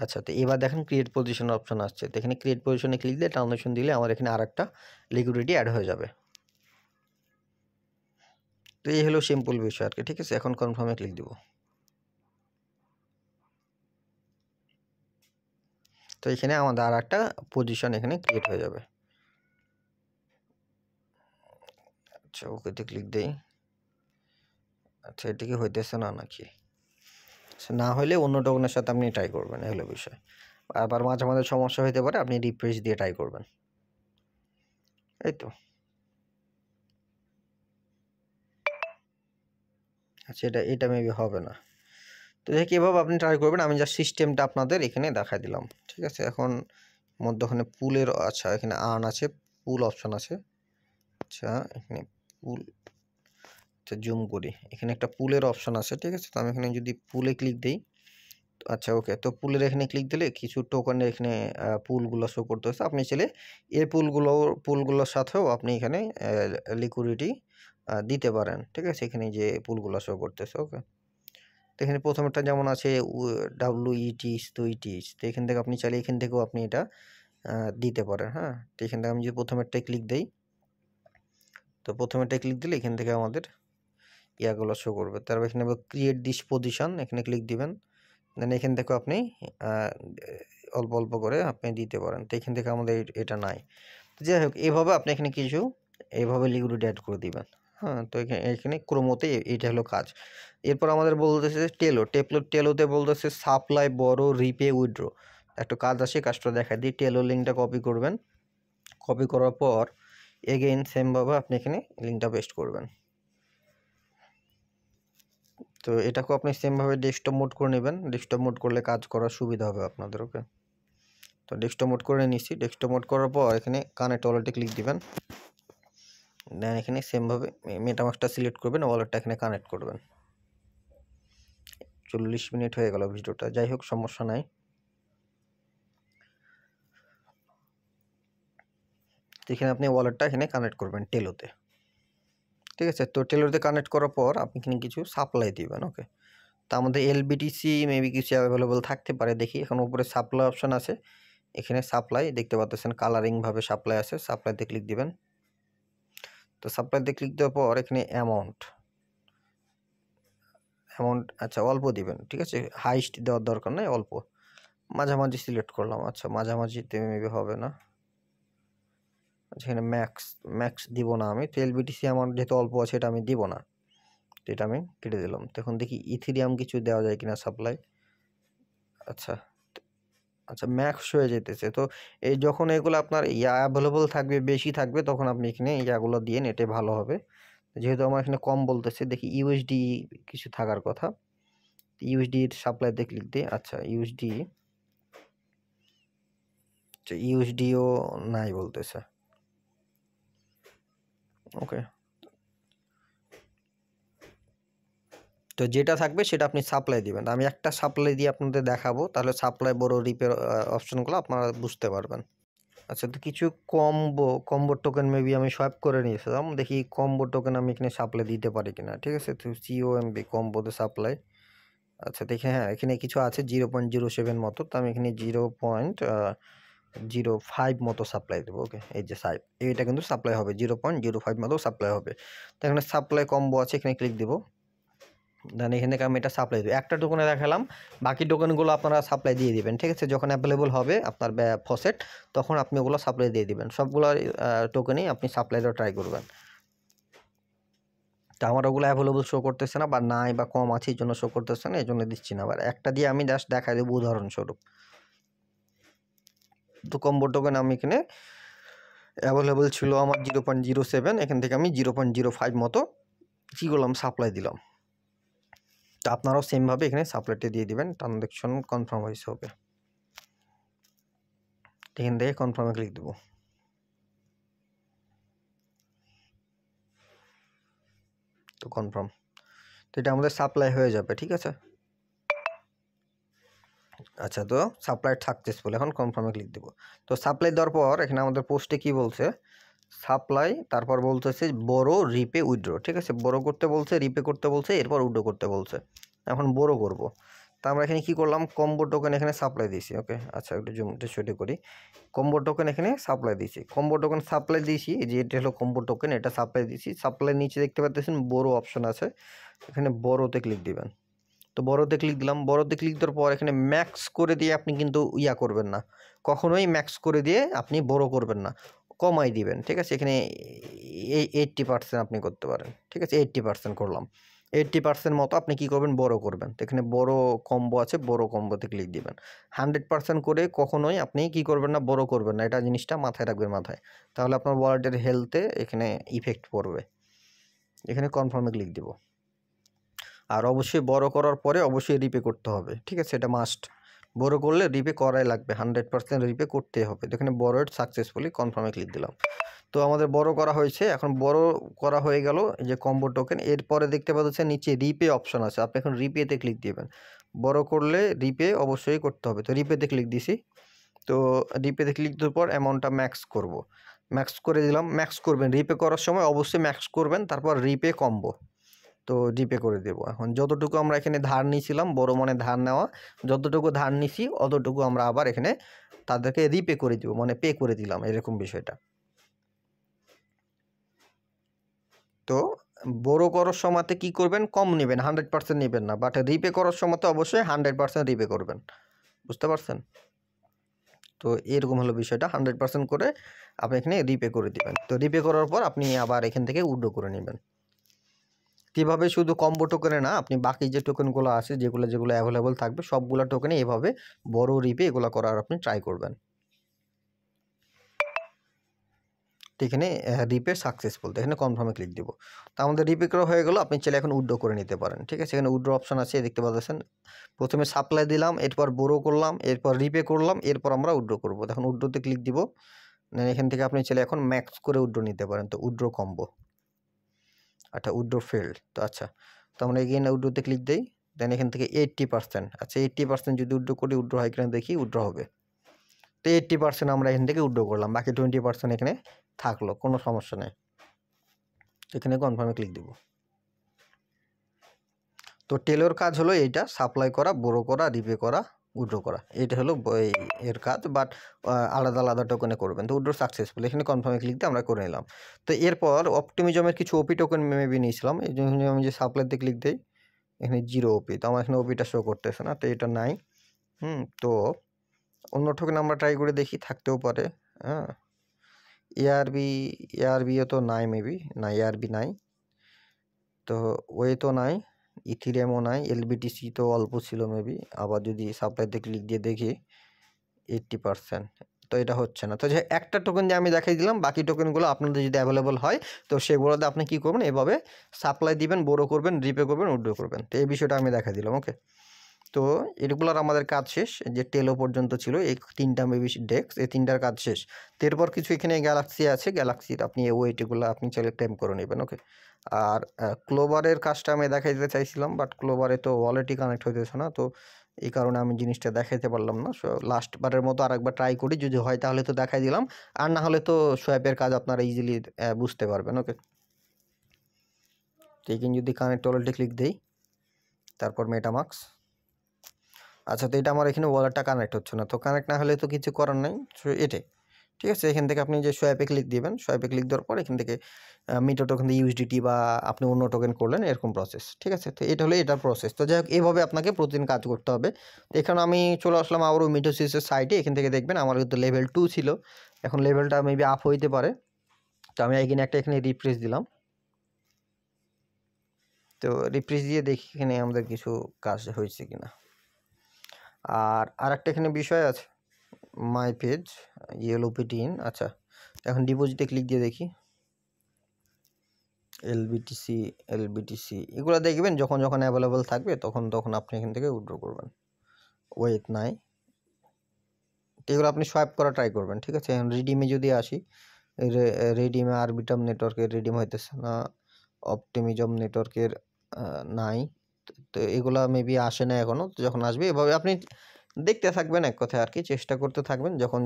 আচ্ছা তো এবার দেখেন ক্রিয়েট পজিশন অপশন আসছে, তো এখানে ক্রিয়েট পজিশনে ক্লিক দিয়ে ট্রানজাকশন দিলে আমার এখানে আরেকটা লিকুইডিটি অ্যাড হয়ে যাবে। তো এই হলো সিম্পল বিষয় আর কি, ঠিক আছে। এখন কনফার্মে ক্লিক দিব। তো এখানে আমাদের আর একটা পজিশন এখানে ক্রিয়েট হয়ে যাবে। আচ্ছা ওকেতে ক্লিক দেই। আচ্ছা এটা কি হইতেছে না নাকি? আচ্ছা না হলে অন্য টোকেনের সাথে আপনি ট্রাই করবেন, এই হলো বিষয়। আবার মাঝে মাঝে সমস্যা হতে পারে, আপনি রিফ্রেশ দিয়ে ট্রাই করবেন, এই তো। আচ্ছা এটা মেবি হবে না। তো তো দেখি এভাবে আপনি ট্রাই করবেন। আমি জাস্ট সিস্টেমটা আপনাদের এখানে দেখাই দিলাম, ঠিক আছে। এখন মধ্যখানে পুলের আচ্ছা এখানে আর্ন আছে, পুল অপশন আছে। আচ্ছা এখানে পুল, আচ্ছা জুম করি, এখানে একটা পুলের অপশন আছে, ঠিক আছে। তো আমি এখানে যদি পুলে ক্লিক দিই, আচ্ছা ওকে, তো পুলের এখানে ক্লিক দিলে কিছু টোকেনের এখানে পুলগুলো শো করতেছে। আপনি চাইলে এই পুলগুলোর সাথেও আপনি এখানে লিকুইডিটি দিতে পারেন, ঠিক আছে। এখানে যে পুলগুলো শো করতেছে, ওকে। তো এখানে প্রথমেরটা যেমন আছে WETH, তো ETH, তো এখান থেকে আপনি চাইলে এখান থেকেও আপনি এটা দিতে পারেন, হ্যাঁ। তো এখান থেকে আমি যদি প্রথমেরটায় ক্লিক দিই, তো প্রথমেরটায় ক্লিক দিলে এখান থেকে আমাদের ইয়াগুলো শো করবে। তারপর এখানে ক্রিয়েট দিস পজিশন, এখানে ক্লিক দিবেন। দেন এখান থেকেও আপনি অল্প অল্প করে আপনি দিতে পারেন। তো এখান থেকে আমাদের এটা নাই। যাই হোক, এভাবে আপনি এখানে কিছু এইভাবে লিকুইডিটি অ্যাড করে দিবেন, হ্যাঁ। তো এখানে ক্রোমোতে এটা হলো কাজ। এরপর আমাদের বলতেছে টেলোতে বলতেছে সাপ্লাই, বড়, রিপে, উইথড্র। একটা কাজ আসে, কাজটা দেখা দিই। টেলো লিঙ্কটা কপি করবেন, কপি করার পর এগেইন সেমভাবে আপনি এখানে লিঙ্কটা পেস্ট করবেন। তো এটাকেও আপনি সেমভাবে ডেস্কটপ মোড করে নেবেন। ডেস্কটপ মোড করলে কাজ করার সুবিধা হবে আপনাদের, ওকে। তো ডেস্কটপ মোড করে নিচ্ছি। ডেস্কটপ মোড করার পর এখানে কানেক্ট ওয়ালেটে ক্লিক দিবেন। দেন এখানে সেমভাবে মেটামাস্কটা সিলেক্ট করবেন, ওয়ালেটটা এখানে কানেক্ট করবেন। 40 মিনিট হয়ে গেল ভিডিওটা, যাই হোক সমস্যা নাই। এখানে আপনি ওয়ালেটটা এখানে কানেক্ট করবেন টেলোতে, ঠিক আছে। তো টেলোতে কানেক্ট করার পর আপনি এখানে কিছু সাপ্লাই দিবেন, ওকে। তো আমাদের LBTC মেবি কিছু অ্যাভেলেবল থাকতে পারে, দেখি। এখন উপরে সাপ্লাই অপশন আছে, এখানে সাপ্লাই দেখতে পাচ্ছেন, কালারিংভাবে সাপ্লাই আছে। সাপ্লাইতে ক্লিক দিবেন। তো সাপ্লাইতে ক্লিক দেওয়ার পর এখানে অ্যামাউন্ট, আচ্ছা অল্প দিবেন, ঠিক আছে। হাইস্ট দেওয়ার দরকার নেই, অল্প। মাঝামাঝি সিলেক্ট করলাম, আচ্ছা মাঝামাঝিতে মেবি হবে না। আচ্ছা এখানে ম্যাক্স দিব না আমি। তো LBTC অ্যামাউন্ট যেহেতু অল্প আছে, এটা আমি দিব না, তো এটা আমি কেটে দিলাম। তো এখন দেখি ইথেরিয়াম কিছু দেওয়া যায় কিনা সাপ্লাই। আচ্ছা আচ্ছা ম্যাক্স হয়ে যেতেছে। তো এই যখন এগুলো আপনার অ্যাভেলেবল থাকবে, বেশি থাকবে, তখন আপনি এখানে ইয়াগুলো দিয়ে নেটে ভালো হবে। যেহেতু আমার এখানে কম বলতেছে, দেখি USD কিছু থাকার কথা। USD সাপ্লাইতে ক্লিক দিই, আচ্ছা USDও নাই বলতেছে, ওকে। তো যেটা থাকবে সেটা আপনি সাপ্লাই দিবেন। আমি একটা সাপ্লাই দিয়ে আপনাদের দেখাবো, তাহলে সাপ্লাই, বড়, রিপের অপশনগুলো আপনারা বুঝতে পারবেন। আচ্ছা, তো কিছু কম্বো টোকেন মেবি আমি সোয়াইপ করে নিয়েছিলাম, দেখি কম্বো টোকেন আমি এখানে সাপ্লাই দিতে পারি কিনা, ঠিক আছে। তো COMB কম্বোতে সাপ্লাই, আচ্ছা দেখে, হ্যাঁ এখানে কিছু আছে 0.07 মতো। তো আমি এখানে 0.05 মতো সাপ্লাই দেবো, ওকে। এই যে এইটা কিন্তু সাপ্লাই হবে, 0.05 মতো সাপ্লাই হবে। তো এখানে সাপ্লাই কম্বো আছে, এখানে ক্লিক দেবো। দেন এখান থেকে আমি এটা সাপ্লাই দেবো। একটা টোকেনে দেখালাম, বাকি টোকেনগুলো আপনারা সাপ্লাই দিয়ে দিবেন, ঠিক আছে। যখন অ্যাভেলেবল হবে আপনার ফসেট, তখন আপনি ওগুলো সাপ্লাই দিয়ে দিবেন। সবগুলো টোকেনই আপনি সাপ্লাই দেওয়া ট্রাই করবেন। তো আমার ওগুলো অ্যাভেলেবল শো করতেছে না, বা নাই, বা কম আছে, এই জন্য শো করতেছে না, এই জন্য দিচ্ছি না। আবার একটা দিয়ে আমি জাস্ট দেখাই দেবো উদাহরণস্বরূপ। তো কম্বো টোকেন আমি এখানে অ্যাভেলেবল ছিল আমার 0.07, এখান থেকে আমি 0.05 মতো কী করলাম, সাপ্লাই দিলাম। তো আপনারাও সেমভাবে এখানে সাপ্লাইটা দিয়ে দিবেন। ট্রানজ্যাকশন কনফার্ম হয়েছে, হবে। এখান থেকে কনফার্মে ক্লিক দেবো। তো কনফার্ম, তো এটা আমাদের সাপ্লাই হয়ে যাবে, ঠিক আছে। আচ্ছা, তো সাপ্লাই সাকসেসফুল, এখন কনফার্মে ক্লিক দেবো। তো সাপ্লাই দেওয়ার পর এখানে আমাদের পোস্টে কি বলছে, সাপ্লাই, তারপর বলতেছে বড়, রিপে, উইথড্র, ঠিক আছে। বড় করতে বলছে, রিপে করতে বলছে, এরপর উইথড্র করতে বলছে। এখন বড় করব। তো আমরা এখানে কি করলাম, কম্বো টোকেন এখানে সাপ্লাই দিয়েছি, ওকে। আচ্ছা একটু জুমটা ছোটো করি। কম্বো টোকেন এখানে সাপ্লাই দিয়েছি, কম্বো টোকেন সাপ্লাই দিয়েছি, যে এটা হলো কম্বো টোকেন, এটা সাপ্লাই দিয়েছি। সাপ্লাই নিচে দেখতে পাচ্ছেন বড় অপশন আছে, এখানে বড়তে ক্লিক দিবেন। তো বড়তে ক্লিক দিলাম। বড়তে ক্লিক দেওয়ার পর এখানে ম্যাক্স করে দিয়ে আপনি কিন্তু করবেন না, কখনোই ম্যাক্স করে দিয়ে আপনি বড় করবেন না, কমাই দিবেন, ঠিক আছে। এখানে 80% আপনি করতে পারেন, ঠিক আছে। 80% করলাম, 80% মতো আপনি কি করবেন, বড় করবেন। তো এখানে বড় কম্বো আছে, বড় কম্বোতে ক্লিক দিবেন। 100% করে কখনোই আপনি কি করবেন না, বড় করবেন না, এটা জিনিসটা মাথায় রাখবেন, মাথায়। তাহলে আপনার ওয়ালেটের হেলথে এখানে ইফেক্ট পড়বে। এখানে কনফার্মে ক্লিক দিব। আর অবশ্যই বড় করার পরে অবশ্যই রিপে করতে হবে, ঠিক আছে, এটা মাস্ট। বড় করলে রিপে করাই লাগবে, 100% রিপে করতেই হবে। তো এখানে বড় সাকসেসফুলি কনফার্মে ক্লিক দিলাম। তো আমাদের বড় করা হয়েছে। এখন বড় করা হয়ে গেল এই যে কম্বো টোকেন। এরপরে দেখতে পাচ্ছেন নিচে রিপে অপশন আছে, আপনি এখন রিপেতে ক্লিক দিবেন। বড় করলে রিপে অবশ্যই করতে হবে, তো রিপেতে ক্লিক দিছি। তো রিপেতে ক্লিক দেওয়ার পর অ্যামাউন্টটা ম্যাক্স করব, ম্যাক্স করে দিলাম। ম্যাক্স করবেন রিপে করার সময় অবশ্যই ম্যাক্স করবেন, তারপর রিপে কম্বো, তো রিপে করে দেবো। এখন যতটুকু আমরা এখানে ধার নিয়েছিলাম, বড় মানে ধার নেওয়া, যতটুকু ধার নিছি অতটুকু আমরা আবার এখানে তাদেরকে রিপে করে দিব, মানে পে করে দিলাম, এরকম বিষয়টা। তো বড় করার সময়তে কি করবেন, কম নেবেন, 100% নেবেন না, বাট রিপে করার সময়তে অবশ্যই 100% রিপে করবেন, বুঝতে পারছেন? তো এরকম হলো বিষয়টা, 100% করে আপনি এখানে রিপে করে দিবেন। তো রিপে করার পর আপনি আবার এখান থেকে উইথড্র করে নেবেন। কীভাবে, শুধু কম্বো টোকেনে না, আপনি বাকি যে টোকেনগুলো আছে যেগুলো অ্যাভেলেবল থাকবে সবগুলো টোকেনে এভাবে বড় রিপে এগুলো করার আপনি ট্রাই করবেন। তো এখানে রিপে সাকসেসফুল, তো এখানে কনফার্মে ক্লিক দিব। তো আমাদের রিপে করা হয়ে গেল, আপনি চাইলে এখন উইথড্র করে নিতে পারেন, ঠিক আছে। এখানে উইথড্র অপশন আছে, দেখতে পাচ্ছেন। প্রথমে সাপ্লাই দিলাম, এরপর বড় করলাম, এরপর রিপে করলাম, এরপর আমরা উইথড্র করবো। এখন উইথড্রতে ক্লিক দিব। এখান থেকে আপনি চাইলে এখন ম্যাক্স করে উইথড্র নিতে পারেন। তো উইথড্র কম্বো, আচ্ছা উইথড্র ফেল্ড, তো আচ্ছা, তো আমরা এগেইন উইথড্রতে ক্লিক দিই। দেন এখান থেকে 80%, আচ্ছা 80% যদি উইথড্র করি উইথড্র হয় কিনা দেখি, উইথড্র হবে। তো 80% আমরা এখান থেকে উইথড্র করলাম, বাকি 20% এখানে থাকলো, কোনো সমস্যা নেই। এখানে কনফার্মে ক্লিক দিব। তো টেলোর কাজ হলো এইটা, সাপ্লাই করা, বড় করা, রিপে করা, উইথড্র করা, এটা হলো এর কাজ। বাট আলাদা আলাদা টোকেনে করবেন। তো উইথড্র সাকসেসফুল, এখানে কনফার্মে ক্লিক দিয়ে আমরা করে নিলাম। তো এরপর অপটিমিজমের কিছু ওপি টোকেন মেবি নিয়েছিলাম, এই জন্য আমি যে সাপ্লাইতে ক্লিক দিই, এখানে 0 ওপি, তো আমার এখানে ওপিটা শো করতেছে না, তো এটা নাই। তো অন্য টোকেন আমরা ট্রাই করে দেখি, থাকতেও পারে। হ্যাঁ, এআরবিও তো নাই, মেবি না, এআরবি নাই, তো ওয়ে তো নাই, ইথিরিয়ামও নাই, এলবিটিসি তো অল্প ছিল মেবি। আবার যদি সাপ্লাইতে ক্লিক দিয়ে দেখি 80%, তো এটা হচ্ছে না। তো যে একটা টোকেন যে আমি দেখাই দিলাম, বাকি টোকেনগুলো আপনাদের যদি অ্যাভেলেবল হয় তো সেগুলোতে আপনি কী করবেন, এভাবে সাপ্লাই দিবেন, বড় করবেন, রিপে করবেন, উইথড্র করবেন। তো এই বিষয়টা আমি দেখা দিলাম, ওকে। তো এগুলোর আমাদের কাজ শেষ, যে টেলো পর্যন্ত ছিল এই 3টা মেবি ডেস্ক, এই 3টার কাজ শেষ। তো এরপর কিছু এখানে গ্যালাক্সি আছে, গ্যালাক্সির আপনি ওয়েটগুলো আপনি চাইলে ক্লেম করে নেবেন, ওকে। আর ক্লোবারের কাজটা আমি দেখাইতে চাইছিলাম, বাট ক্লোবারে তো ওয়ালেটই কানেক্ট হইতেছে না, তো এই কারণে আমি জিনিসটা দেখাইতে পারলাম না। সো লাস্টবারের মতো আরেকবার ট্রাই করি, যদি হয় তাহলে তো দেখাই দিলাম, আর না হলে তো সোয়াইপের কাজ আপনারা ইজিলি বুঝতে পারবেন, ওকে। তো এখানে যদি কানেক্ট ওয়ালেটে ক্লিক দিই, তারপর মেটামাস্ক, আচ্ছা, তো এটা আমার এখানে ওয়ালেটটা কানেক্ট হচ্ছে না, তো কানেক্ট না হলে তো কিছু করার নাই, এটাই, ঠিক আছে। এখান থেকে আপনি যে সোয়াইপে ক্লিক দিবেন, সোয়াইপে ক্লিক দেওয়ার পর এখান থেকে মিটো টোকেন দিয়ে ইউএসডিটি বা আপনি অন্য টোকেন করলেন, এরকম প্রসেস, ঠিক আছে। তো এটা হলো এটার প্রসেস। তো যাই হোক, এইভাবে আপনাকে প্রতিদিন কাজ করতে হবে। তো এখানে আমি চলে আসলাম আবারও মিটোসিসের সাইটে। এখান থেকে দেখবেন আমার কিন্তু লেভেল 2 ছিল, এখন লেভেলটা মেবি আপ হইতে পারে। তো আমি এখানে রিফ্রেশ দিলাম। তো রিফ্রেশ দিয়ে দেখি এখানে আমাদের কিছু কাজ হয়েছে কিনা। আর আরেকটা এখানে বিষয় আছে, মাই পেজ ইয়েলোপিটিন, আচ্ছা, এখন ডিপোজিটে ক্লিক দিয়ে দেখি। এলবিটিসি এগুলো দেখবেন যখন অ্যাভেলেবল থাকবে তখন আপনি এখান থেকে উইথড্র করবেন। ওয়েট নাই, এগুলো আপনি সোয়াইপ করা ট্রাই করবেন, ঠিক আছে। এখন রিডিমে যদি আসি, রিডিমে আরবিটাম নেটওয়ার্কের রিডিম হইতেছে না, অপটিমিজম নেটওয়ার্কের নাই, তো এগুলা মেবি আসে না এখনও। তো যখন আসবে এভাবে আপনি দেখতে থাকবেন, এক কথায় আর কি, চেষ্টা করতে থাকবেন, যখন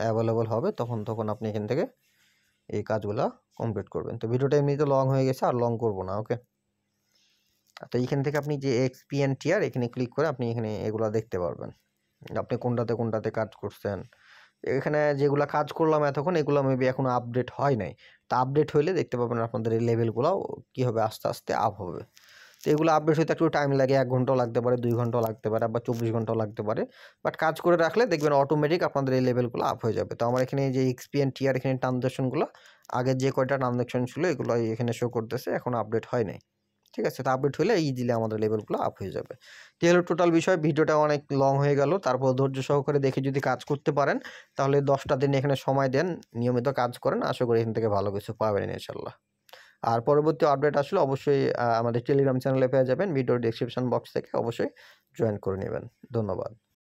অ্যাভেলেবল হবে তখন আপনি এখান থেকে এই কাজগুলো কমপ্লিট করবেন। তো ভিডিওটা এমনিতে লং হয়ে গেছে, আর লং করব না, ওকে। তো এইখান থেকে আপনি যে এক্সপিএনটিআর এখানে ক্লিক করে আপনি এখানে এগুলো দেখতে পারবেন, আপনি কোনটাতে কাজ করছেন। এখানে যেগুলো কাজ করলাম এতক্ষণ, এগুলো মেবি এখনো আপডেট হয় নাই। তো আপডেট হইলে দেখতে পাবেন আপনাদের এই লেভেলগুলো কী হবে, আস্তে আস্তে আপ হবে। তো এগুলো আপডেট হইতে একটু টাইম লাগে, 1 ঘন্টাও লাগতে পারে, 2 ঘন্টাও লাগতে পারে, আবার 24 ঘন্টাও লাগতে পারে। বাট কাজ করে রাখলে দেখবেন অটোমেটিক আপনাদের এই লেভেলগুলো আপ হয়ে যাবে। তো আমার এখানে যে এক্সপিএনটিআর এখানে ট্রানজ্যাকশনগুলো, আগের যে কয়টা ট্রানজ্যাকশন ছিল এগুলো এখানে শো করতেছে, এখন আপডেট হয় নাই, ঠিক আছে। তো আপডেট হলে ইজিলি আমাদের লেভেলগুলো আপ হয়ে যাবে। তো হলো টোটাল বিষয়। ভিডিওটা অনেক লং হয়ে গেল, তারপর ধৈর্য সহকারে দেখে যদি কাজ করতে পারেন তাহলে 10টা দিন এখানে সময় দেন, নিয়মিত কাজ করেন, আশা করি এখান থেকে ভালো কিছু পাবেন ইনশাল্লাহ। আর পরবর্তী আপডেট আসলে অবশ্যই আমাদের টেলিগ্রাম চ্যানেলে পেয়ে যাবেন। ভিডিওর ডেসক্রিপশন বক্স থেকে অবশ্যই জয়েন করে নেবেন। ধন্যবাদ।